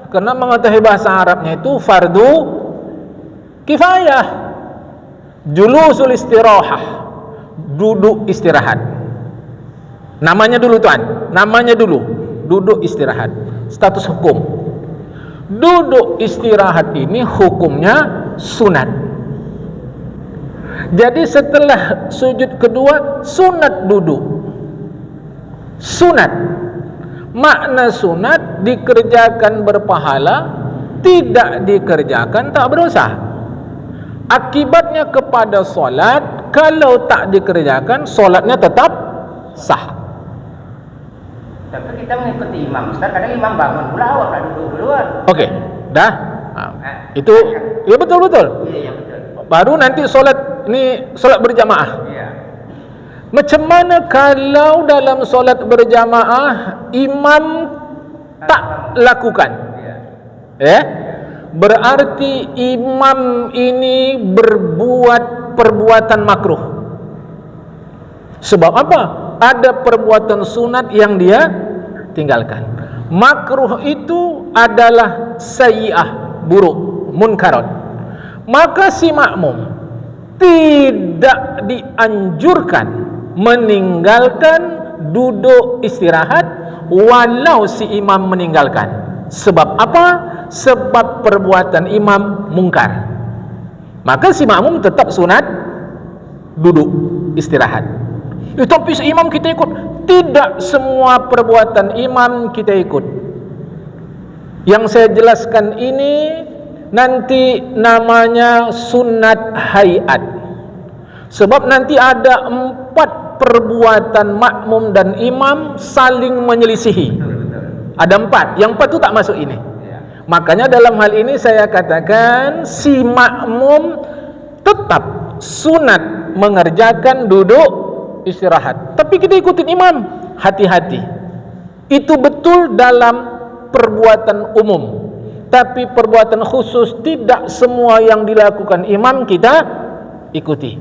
Karena mengetahui bahasa Arabnya itu fardu kifayah. Julusul istirahah. Duduk istirahat. Namanya dulu tuan, namanya dulu duduk istirahat. Status hukum duduk istirahat ini hukumnya sunat. Jadi setelah sujud kedua sunat duduk. Sunat, makna sunat dikerjakan berpahala, tidak dikerjakan tak berdosa. Akibatnya kepada solat, kalau tak dikerjakan solatnya tetap sah. Tapi kita mengikuti imam Ustaz, kadang imam bangun pula awak tak duduk duluan. Okey, dah. Itu ya betul. Iya betul. Baru nanti solat ni solat berjamaah. Iya. Macam mana kalau dalam solat berjamaah imam tak lakukan? Iya. Berarti imam ini berbuat perbuatan makruh. Sebab apa? Ada perbuatan sunat yang dia tinggalkan. Makruh itu adalah sayyi'ah, buruk, munkarat. Maka si makmum tidak dianjurkan meninggalkan duduk istirahat walau si imam meninggalkan. Sebab apa? Sebab perbuatan imam mungkar. Maka si makmum tetap sunat duduk istirahat. Tapi imam kita ikut. Tidak semua perbuatan imam kita ikut. Yang saya jelaskan ini nanti namanya sunat hayat. Sebab nanti ada 4 perbuatan makmum dan imam saling menyelisihi. Ada 4, yang 4 itu tak masuk ini. Makanya dalam hal ini saya katakan si makmum tetap sunat mengerjakan duduk istirahat, tapi kita ikutin imam, hati-hati. Itu betul dalam perbuatan umum, tapi perbuatan khusus tidak semua yang dilakukan imam kita ikuti.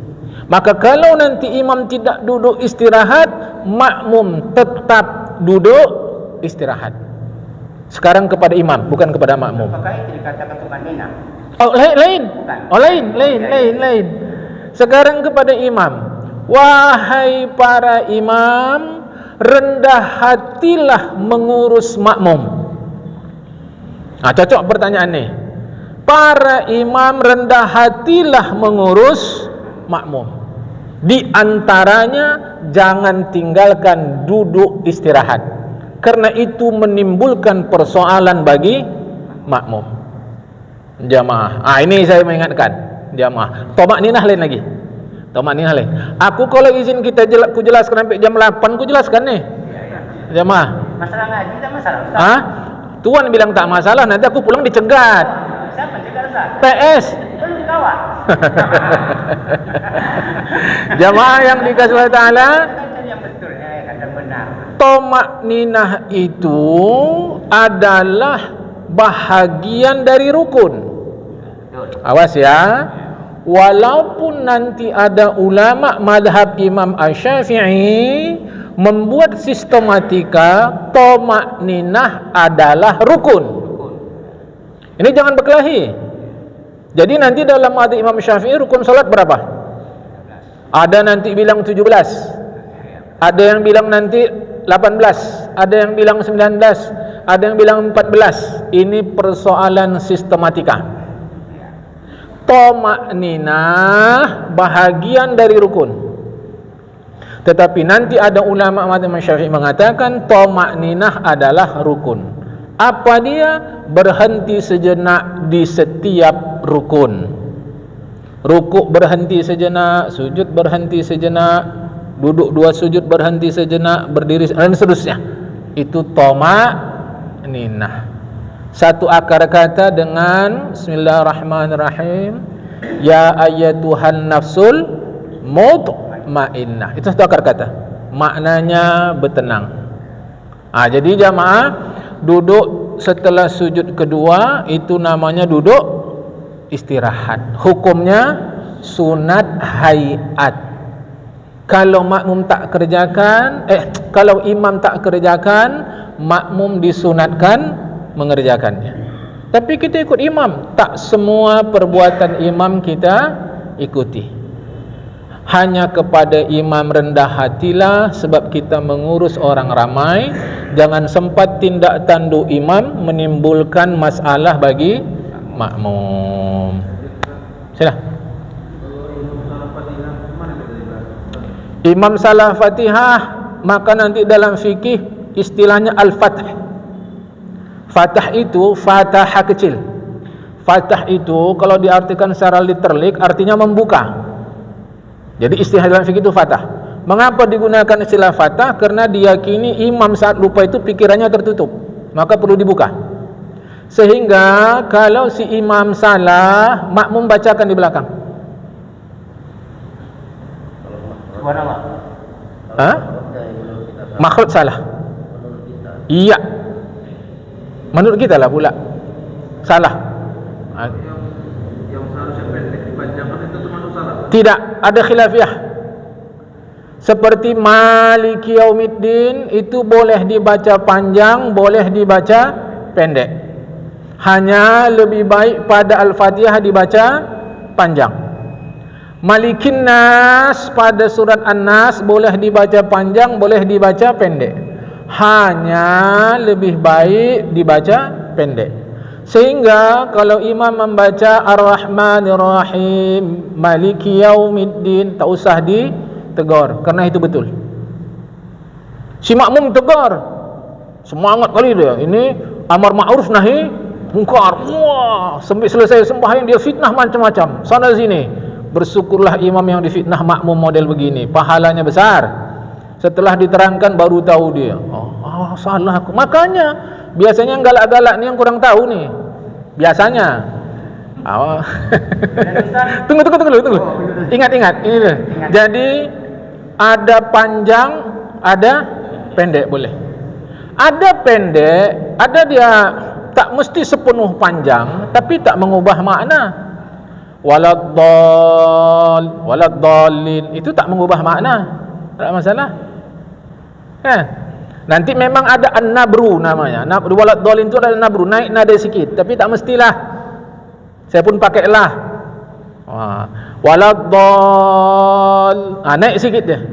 Maka kalau nanti imam tidak duduk istirahat, makmum tetap duduk istirahat. Sekarang kepada imam, bukan kepada makmum. Apakah itu dikatakan tumanina? Oh, lain. Oh, lain. Sekarang kepada imam. Wahai para imam, rendah hatilah mengurus makmum. Nah, cocok pertanyaan nih. Para imam rendah hatilah mengurus makmum. Di antaranya jangan tinggalkan duduk istirahat, karena itu menimbulkan persoalan bagi makmum. Jamaah. Ini saya mengingatkan jamaah. Tomak ninah lain lagi. Aku kalau izin ku jelaskan sampai jam 8 ku jelaskan nih. Jamaah. Masalah ngaji tak masalah. Tuan bilang tak masalah, nanti aku pulang dicegat. Siapa cegat Ustaz? PS. Belum dikawal. Jamaah yang dikasihi Allah Taala, Yang betul kadang benar. tomak ninah itu adalah bahagian dari rukun. Awas ya. Walaupun nanti ada ulama madhab Imam Asy-Syafi'i membuat sistematika tomak ninah adalah rukun. Ini jangan berkelahi. Jadi nanti dalam madhab Imam Syafi'i rukun salat berapa? Ada nanti bilang 17, ada yang bilang nanti 18, ada yang bilang 19, ada yang bilang 14. Ini persoalan sistematika. Tomak ninah bahagian dari rukun. Tetapi nanti ada ulama mazhab Syafi'i mengatakan tomak ninah adalah rukun. Apa dia? Berhenti sejenak di setiap rukun. Rukuk berhenti sejenak, sujud berhenti sejenak, duduk 2 sujud berhenti sejenak, berdiri dan seterusnya. Itu tomak ninah. Satu akar kata dengan Bismillahirrahmanirrahim, ya ayyatuhan nafsul mutmainnah. Itu satu akar kata, maknanya bertenang. Jadi jamaah, duduk setelah sujud kedua itu namanya duduk istirahat. Hukumnya sunat hayat. Kalau makmum tak kerjakan, kalau imam tak kerjakan, makmum disunatkan mengerjakannya. Tapi kita ikut imam, tak semua perbuatan imam kita ikuti. Hanya kepada imam rendah hatilah, sebab kita mengurus orang ramai. Jangan sempat tindak tanduk imam menimbulkan masalah bagi makmum. Sila. Imam salah Fatihah, maka nanti dalam fikih istilahnya al-fath. Fatah itu fatah kecil. Fatah itu kalau diartikan secara literalik artinya membuka. Jadi istilah dalam fikih itu fatah. Mengapa digunakan istilah fatah? Karena diyakini imam saat lupa itu pikirannya tertutup, maka perlu dibuka. Sehingga kalau si imam salah, makmum bacakan di belakang. Makhraj salah. Iya. Menurut kita lah pula salah. Yang seharusnya pendek dipanjangkan itu termasuk salah. Tidak, ada khilafiyah. Seperti Maliki Yaumiddin itu boleh dibaca panjang, boleh dibaca pendek. Hanya lebih baik pada Al-Fatihah dibaca panjang. Malikin Nas pada surat An-Nas boleh dibaca panjang, boleh dibaca pendek. Hanya lebih baik dibaca pendek. Sehingga kalau imam membaca Ar-Rahmanir Rahim, Maliki Yaumiddin, tak usah ditegur, karena itu betul. Si makmum tegur, semangat kali dia. Ini amar ma'ruf nahi mungkar. Wah, sampai selesai sembahyang dia fitnah macam-macam sana sini. bersyukurlah imam yang difitnah makmum model begini, pahalanya besar. Setelah diterangkan baru tahu dia, oh salah aku. Makanya biasanya yang galak-galak ni yang kurang tahu ni. Biasanya. Tunggu. Ingat ini dia. Jadi ada panjang, ada pendek boleh. Ada pendek, ada dia tak mesti sepenuh panjang tapi tak mengubah makna. Waladdallin itu tak mengubah makna. Tak masalah. Kan? Nanti memang ada an-nabru namanya. Waladdallin itu ada nabru, naik nada sikit tapi tak mestilah. Saya pun pakailah. Waladdall. Naik sikit dia.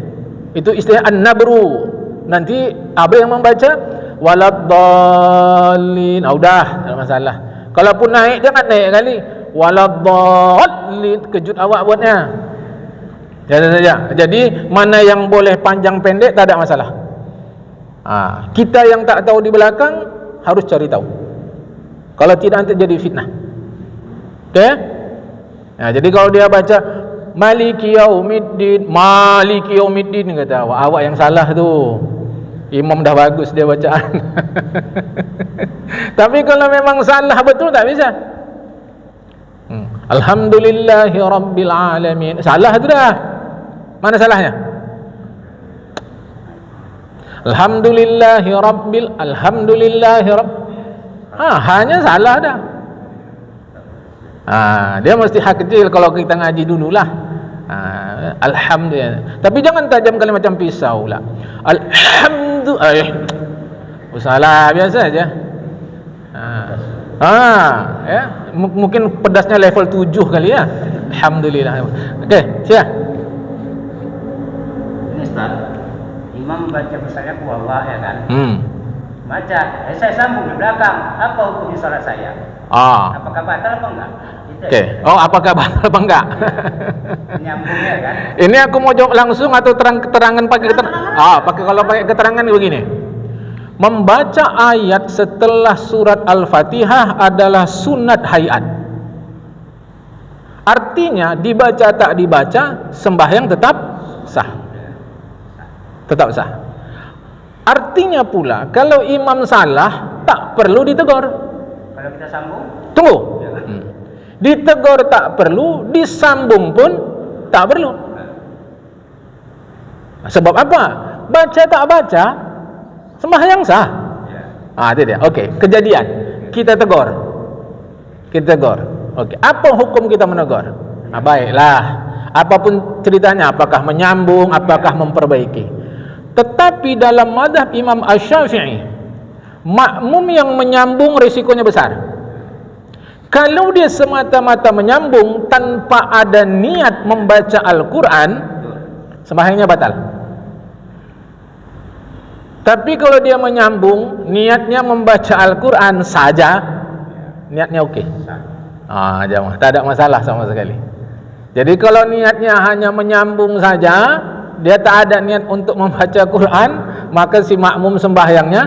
Itu istilah an-nabru. Nanti apa yang membaca waladdallin. Udah, tak masalah. Kalaupun naik jangan naik kali. Waladdallin, kejut awak buatnya. Saja. Jadi mana yang boleh panjang pendek tak ada masalah. Kita yang tak tahu di belakang harus cari tahu. Kalau tidak nanti jadi fitnah. Okey? Jadi kalau dia baca Maliki Yaumiddin kata awak yang salah tu. Imam dah bagus dia bacaan. Tapi kalau memang salah betul tak bisa. Alhamdulillahi Rabbil Alamin. Salah tu dah. Mana salahnya? Alhamdulillahi hanya salah dah. Dia mesti hak kecil kalau kita ngaji dululah. Alhamdulillah. Tapi jangan tajam kali macam pisau lah. Salah biasa aja. Ya, mungkin pedasnya level 7 kali ya. Alhamdulillah. Okey, siap. Ini Ustaz, imam baca bersaya Allah ya kan? Baca, saya sambung di belakang. Apa hukumnya salat saya? Apakah batal apa enggak? Okey. Apakah batal apa enggak? Nyambungnya kan? Ini aku mau jawab langsung atau keterangan pakai keterangan? Kalau pakai keterangan begini. Membaca ayat setelah surat Al-Fatihah adalah sunat hayat. Artinya dibaca tak dibaca sembahyang tetap sah. Tetap sah. Artinya pula kalau imam salah tak perlu ditegur. Kalau kita sambung? Tunggu. Ditegur tak perlu, disambung pun tak perlu. Sebab apa? Baca tak baca sembahyang sah. Itu dia. Okey, kejadian. Kita tegur. Okey, apa hukum kita menegur? Baiklah. Apapun ceritanya, apakah menyambung, apakah memperbaiki. Tetapi dalam mazhab Imam Asy-Syafi'i, makmum yang menyambung risikonya besar. Kalau dia semata-mata menyambung tanpa ada niat membaca Al-Quran, sembahyangnya batal. Tapi kalau dia menyambung, niatnya membaca Al-Quran saja, niatnya okey. Tak ada masalah sama sekali. Jadi kalau niatnya hanya menyambung saja, dia tak ada niat untuk membaca Quran, maka si makmum sembahyangnya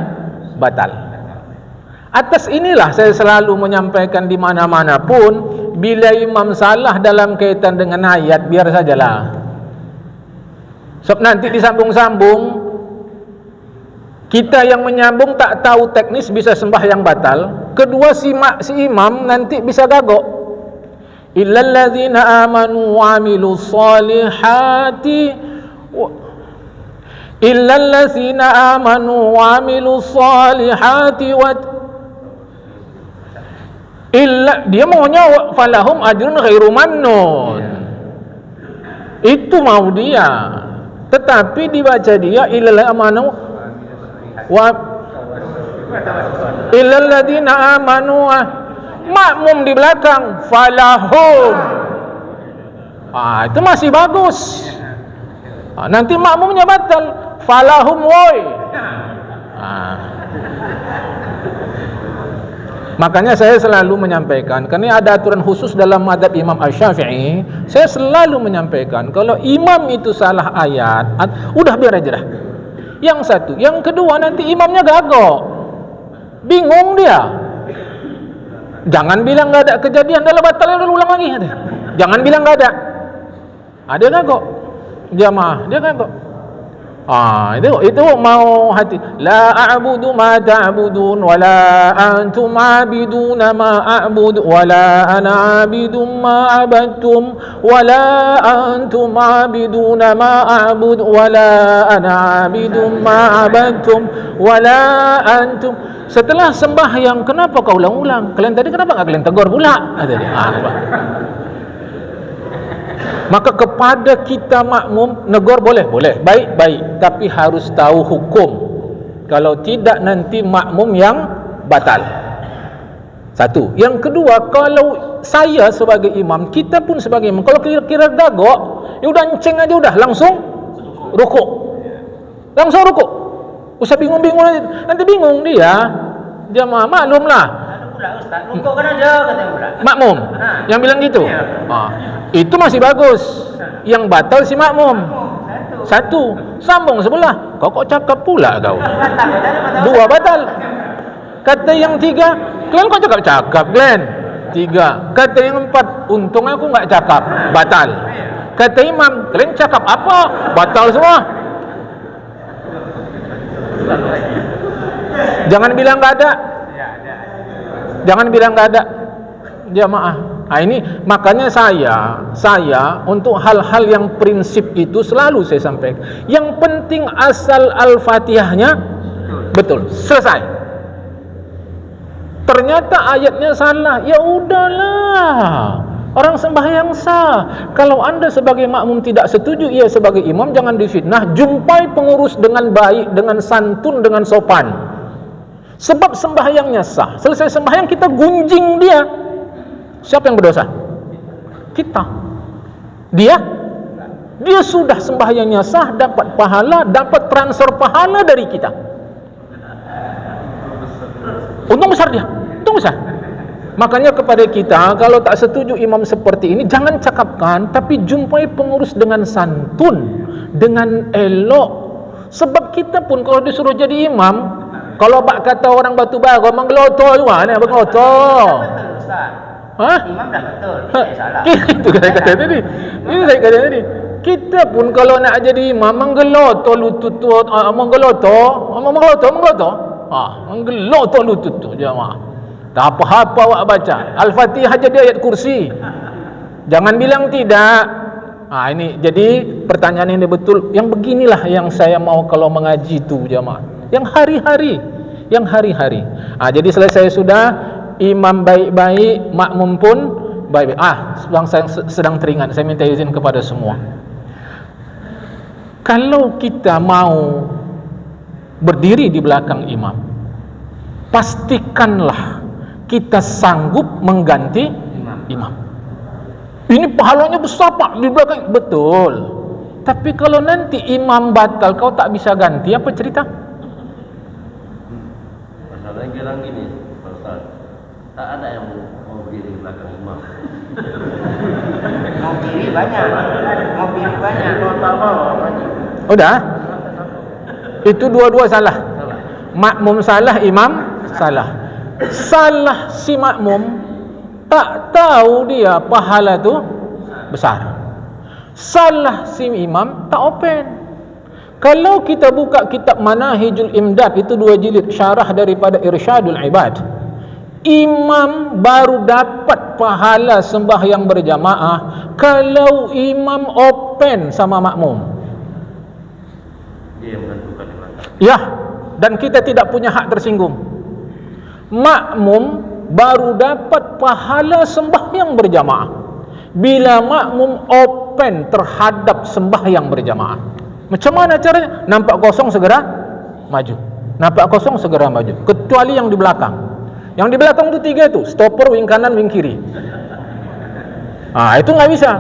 batal. Atas inilah saya selalu menyampaikan di mana-mana pun, bila imam salah dalam kaitan dengan ayat, biar sajalah. Sebab nanti disambung-sambung, kita yang menyambung tak tahu teknis bisa sembahyang batal. Kedua si imam nanti bisa gagok. Illal ladzina amanu wa amilus solihati illal ladzina amanu wa amilus solihati dia maunya falahum ajrun ghairu mamnun. Itu mau dia. Tetapi dibaca dia illal amanu wa illal ladzina amanu, makmum di belakang falahum. Itu masih bagus. Nanti makmumnya batal, falahum woi. Makanya saya selalu menyampaikan, karena ada aturan khusus dalam mazhab Imam Asy-Syafi'i, saya selalu menyampaikan kalau imam itu salah ayat, udah biar aja dah. Yang satu, yang kedua nanti imamnya gagok, bingung dia. Jangan bilang nggak ada kejadian dalam batalnya, ulang lagi. Jangan bilang nggak ada. Dia kagok jamaah, dia kagok. Itu mau hati. La a'budu ma ta'budun wala antum 'abiduna ma a'budu wala ana 'abidum ma 'abadtum wala antum 'abiduna ma a'budu wala ana 'abidum ma 'abadtum wala antum. Setelah sembahyang, kenapa kau ulang-ulang? Kalian tadi kenapa enggak kalian tegur pula? Kata dia. Maka kepada kita makmum, negor boleh, baik, tapi harus tahu hukum. Kalau tidak nanti makmum yang batal. Satu. Yang kedua, kalau saya sebagai imam, kita pun sebagai imam, kalau kira-kira gagok, ya udah enceng aja udah, langsung rukuk. Langsung rukuk. Usah bingung-bingung nanti bingung dia. Jamaah maklumlah. Ustaz, rukuk kan aja katanya pula. Makmum yang bilang gitu. Itu masih bagus. Yang batal si makmum. Satu. Sambung sebelah. Kok cakap pula kau? Dua batal. Kata yang tiga, kalian kok cakap-cakap, Glenn? Tiga. Kata yang empat, untung aku enggak cakap, batal. Kata imam, kalian cakap apa? Batal semua. Jangan bilang enggak ada. Jangan bilang enggak ada. Jamaah. Ini makanya saya untuk hal-hal yang prinsip itu selalu saya sampaikan. Yang penting asal Al-Fatihahnya betul, selesai. Ternyata ayatnya salah, ya udahlah. Orang sembahyang sah. Kalau anda sebagai makmum tidak setuju, ia sebagai imam jangan difitnah. Jumpai pengurus dengan baik, dengan santun, dengan sopan. Sebab sembahyangnya sah. Selesai sembahyang kita gunjing dia. Siapa yang berdosa? Kita. Dia sudah sembahyangnya sah, dapat pahala, dapat transfer pahala dari kita. Untung besar dia. Untung besar. Makanya kepada kita, kalau tak setuju imam seperti ini, jangan cakapkan, tapi jumpai pengurus dengan santun, dengan elok. Sebab kita pun kalau disuruh jadi imam, kalau bak kata orang Batu Bara, menggelotor juga, ni menggelotor. Imam dah betul, saya salah. Itu saya kata tadi. Kita pun kalau nak jadi imam, menggelotor lutut tu, menggelotor lutut tu jemaah. Tak apa-apa awak baca. Al-Fatihah jadi ayat kursi. Jangan bilang tidak. Ini jadi pertanyaan ini betul. Yang beginilah yang saya mau kalau mengaji tu jemaah. Yang hari-hari. Jadi selesai sudah. Imam baik-baik, makmum pun baik-baik. Saya sedang teringat, saya minta izin kepada semua. Kalau kita mau berdiri di belakang imam, pastikanlah kita sanggup mengganti imam. Ini pahalanya besar Pak di belakang. Betul. Tapi kalau nanti imam batal, kau tak bisa ganti, apa cerita? Masalahnya kira gini, Ustaz. Tak ada yang mau berdiri di belakang imam. Mau berdiri banyak. Udah. Itu dua-dua salah. Makmum salah, imam salah. Salah si makmum, tak tahu dia pahala tu besar. Salah si imam, tak open. Kalau kita buka kitab Manahijul Imdad, itu 2 jilid syarah daripada Irsyadul Ibad, imam baru dapat pahala sembahyang berjamaah kalau imam open sama makmum. Dia yang menentukan di mana. Ya, dan kita tidak punya hak tersinggung. Makmum baru dapat pahala sembahyang berjamaah bila makmum open terhadap sembahyang berjamaah. Macam mana caranya? Nampak kosong segera maju. Kecuali yang di belakang. Yang di belakang itu 3 itu, stopper, wing kanan, wing kiri. Itu nggak bisa.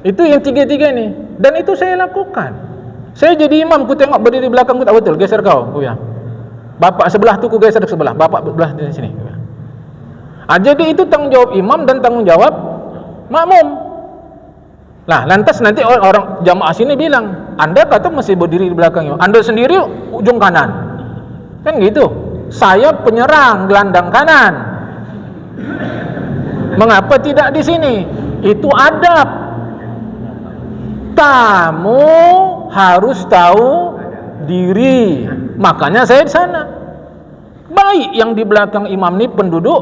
Itu yang 3 ini. Dan itu saya lakukan. Saya jadi imam, ku tengok berdiri di belakang, ku tak betul, geser kau. Ku bilang, bapak sebelah tu ku geser ke sebelah, bapak sebelah di sini. Jadi itu tanggung jawab imam dan tanggung jawab makmum. Lantas nanti orang jamaah sini bilang, anda kata masih berdiri di belakang imam, anda sendiri ujung kanan. Kan gitu. Saya penyerang gelandang kanan. Mengapa tidak di sini? Itu adab. tamu harus tahu diri. Makanya saya di sana. Baik yang di belakang imam ini penduduk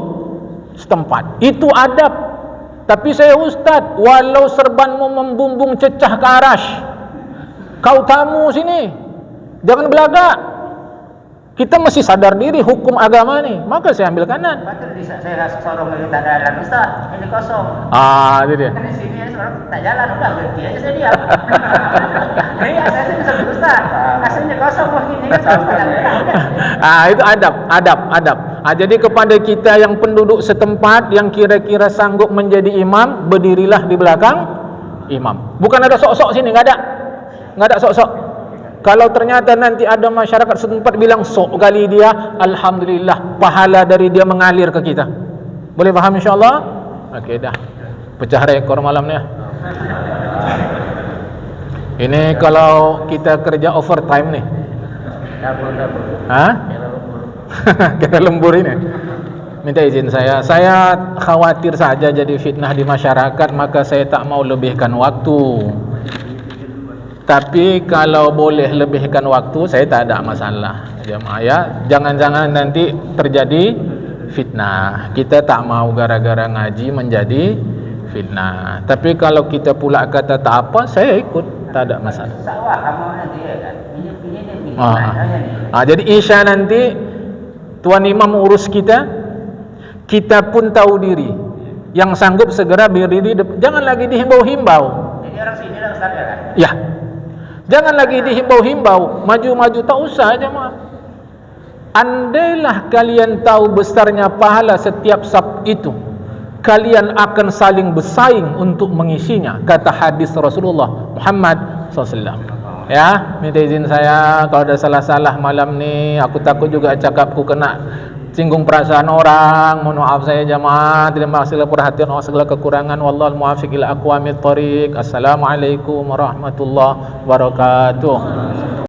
setempat, itu adab. Tapi saya ustaz, walau serbanmu membumbung cecah ke arash, kau tamu sini, jangan belagak. Kita mesti sadar diri hukum agama nih. Maka saya ambil kanan. Betul, saya sorong lagi tak jalan, Ustaz, ini kosong. Itu dia. Kan di sini sorong tak jalan, udah berhenti aja saya diam. Iya, saya sih bisa Ustaz. Aslinya kosong begini kan sorong tak jalan. Itu adab. Jadi kepada kita yang penduduk setempat yang kira-kira sanggup menjadi imam, berdirilah di belakang imam. Bukan ada sok-sok sini, enggak ada sok-sok. Kalau ternyata nanti ada masyarakat setempat bilang sok kali dia, alhamdulillah, pahala dari dia mengalir ke kita. Boleh paham insyaAllah? Okey dah. Pecah rekor malam ni. Ini kalau kita kerja overtime nih. Double. Kita lembur ini. Minta izin saya khawatir saja jadi fitnah di masyarakat, maka saya tak mau lebihkan waktu. Tapi kalau boleh lebihkan waktu, saya tak ada masalah. Jemaah ya, jangan-jangan nanti terjadi fitnah. Kita tak mau gara-gara ngaji menjadi fitnah. Tapi kalau kita pula kata tak apa, saya ikut, tak ada masalah. Sawah kamu nanti ya kan. Ini. Jadi isya nanti tuan imam urus kita pun tahu diri. Yang sanggup segera berdiri, jangan lagi dihimbau-himbau. Jadi orang sini lah Ustaz ya kan? Ya. Jangan lagi dihimbau-himbau, maju-maju tak usah jemaah. Andailah kalian tahu besarnya pahala setiap saf itu, kalian akan saling bersaing untuk mengisinya, kata hadis Rasulullah Muhammad SAW. Ya, minta izin saya kalau ada salah-salah malam ni, aku takut juga cakapku kena singgung perasaan orang. Mohon maaf saya jemaah, terima kasih segala perhatian, segala kekurangan. Wallahul muwaffiq ila aqwamit thoriq. Assalamualaikum warahmatullahi wabarakatuh.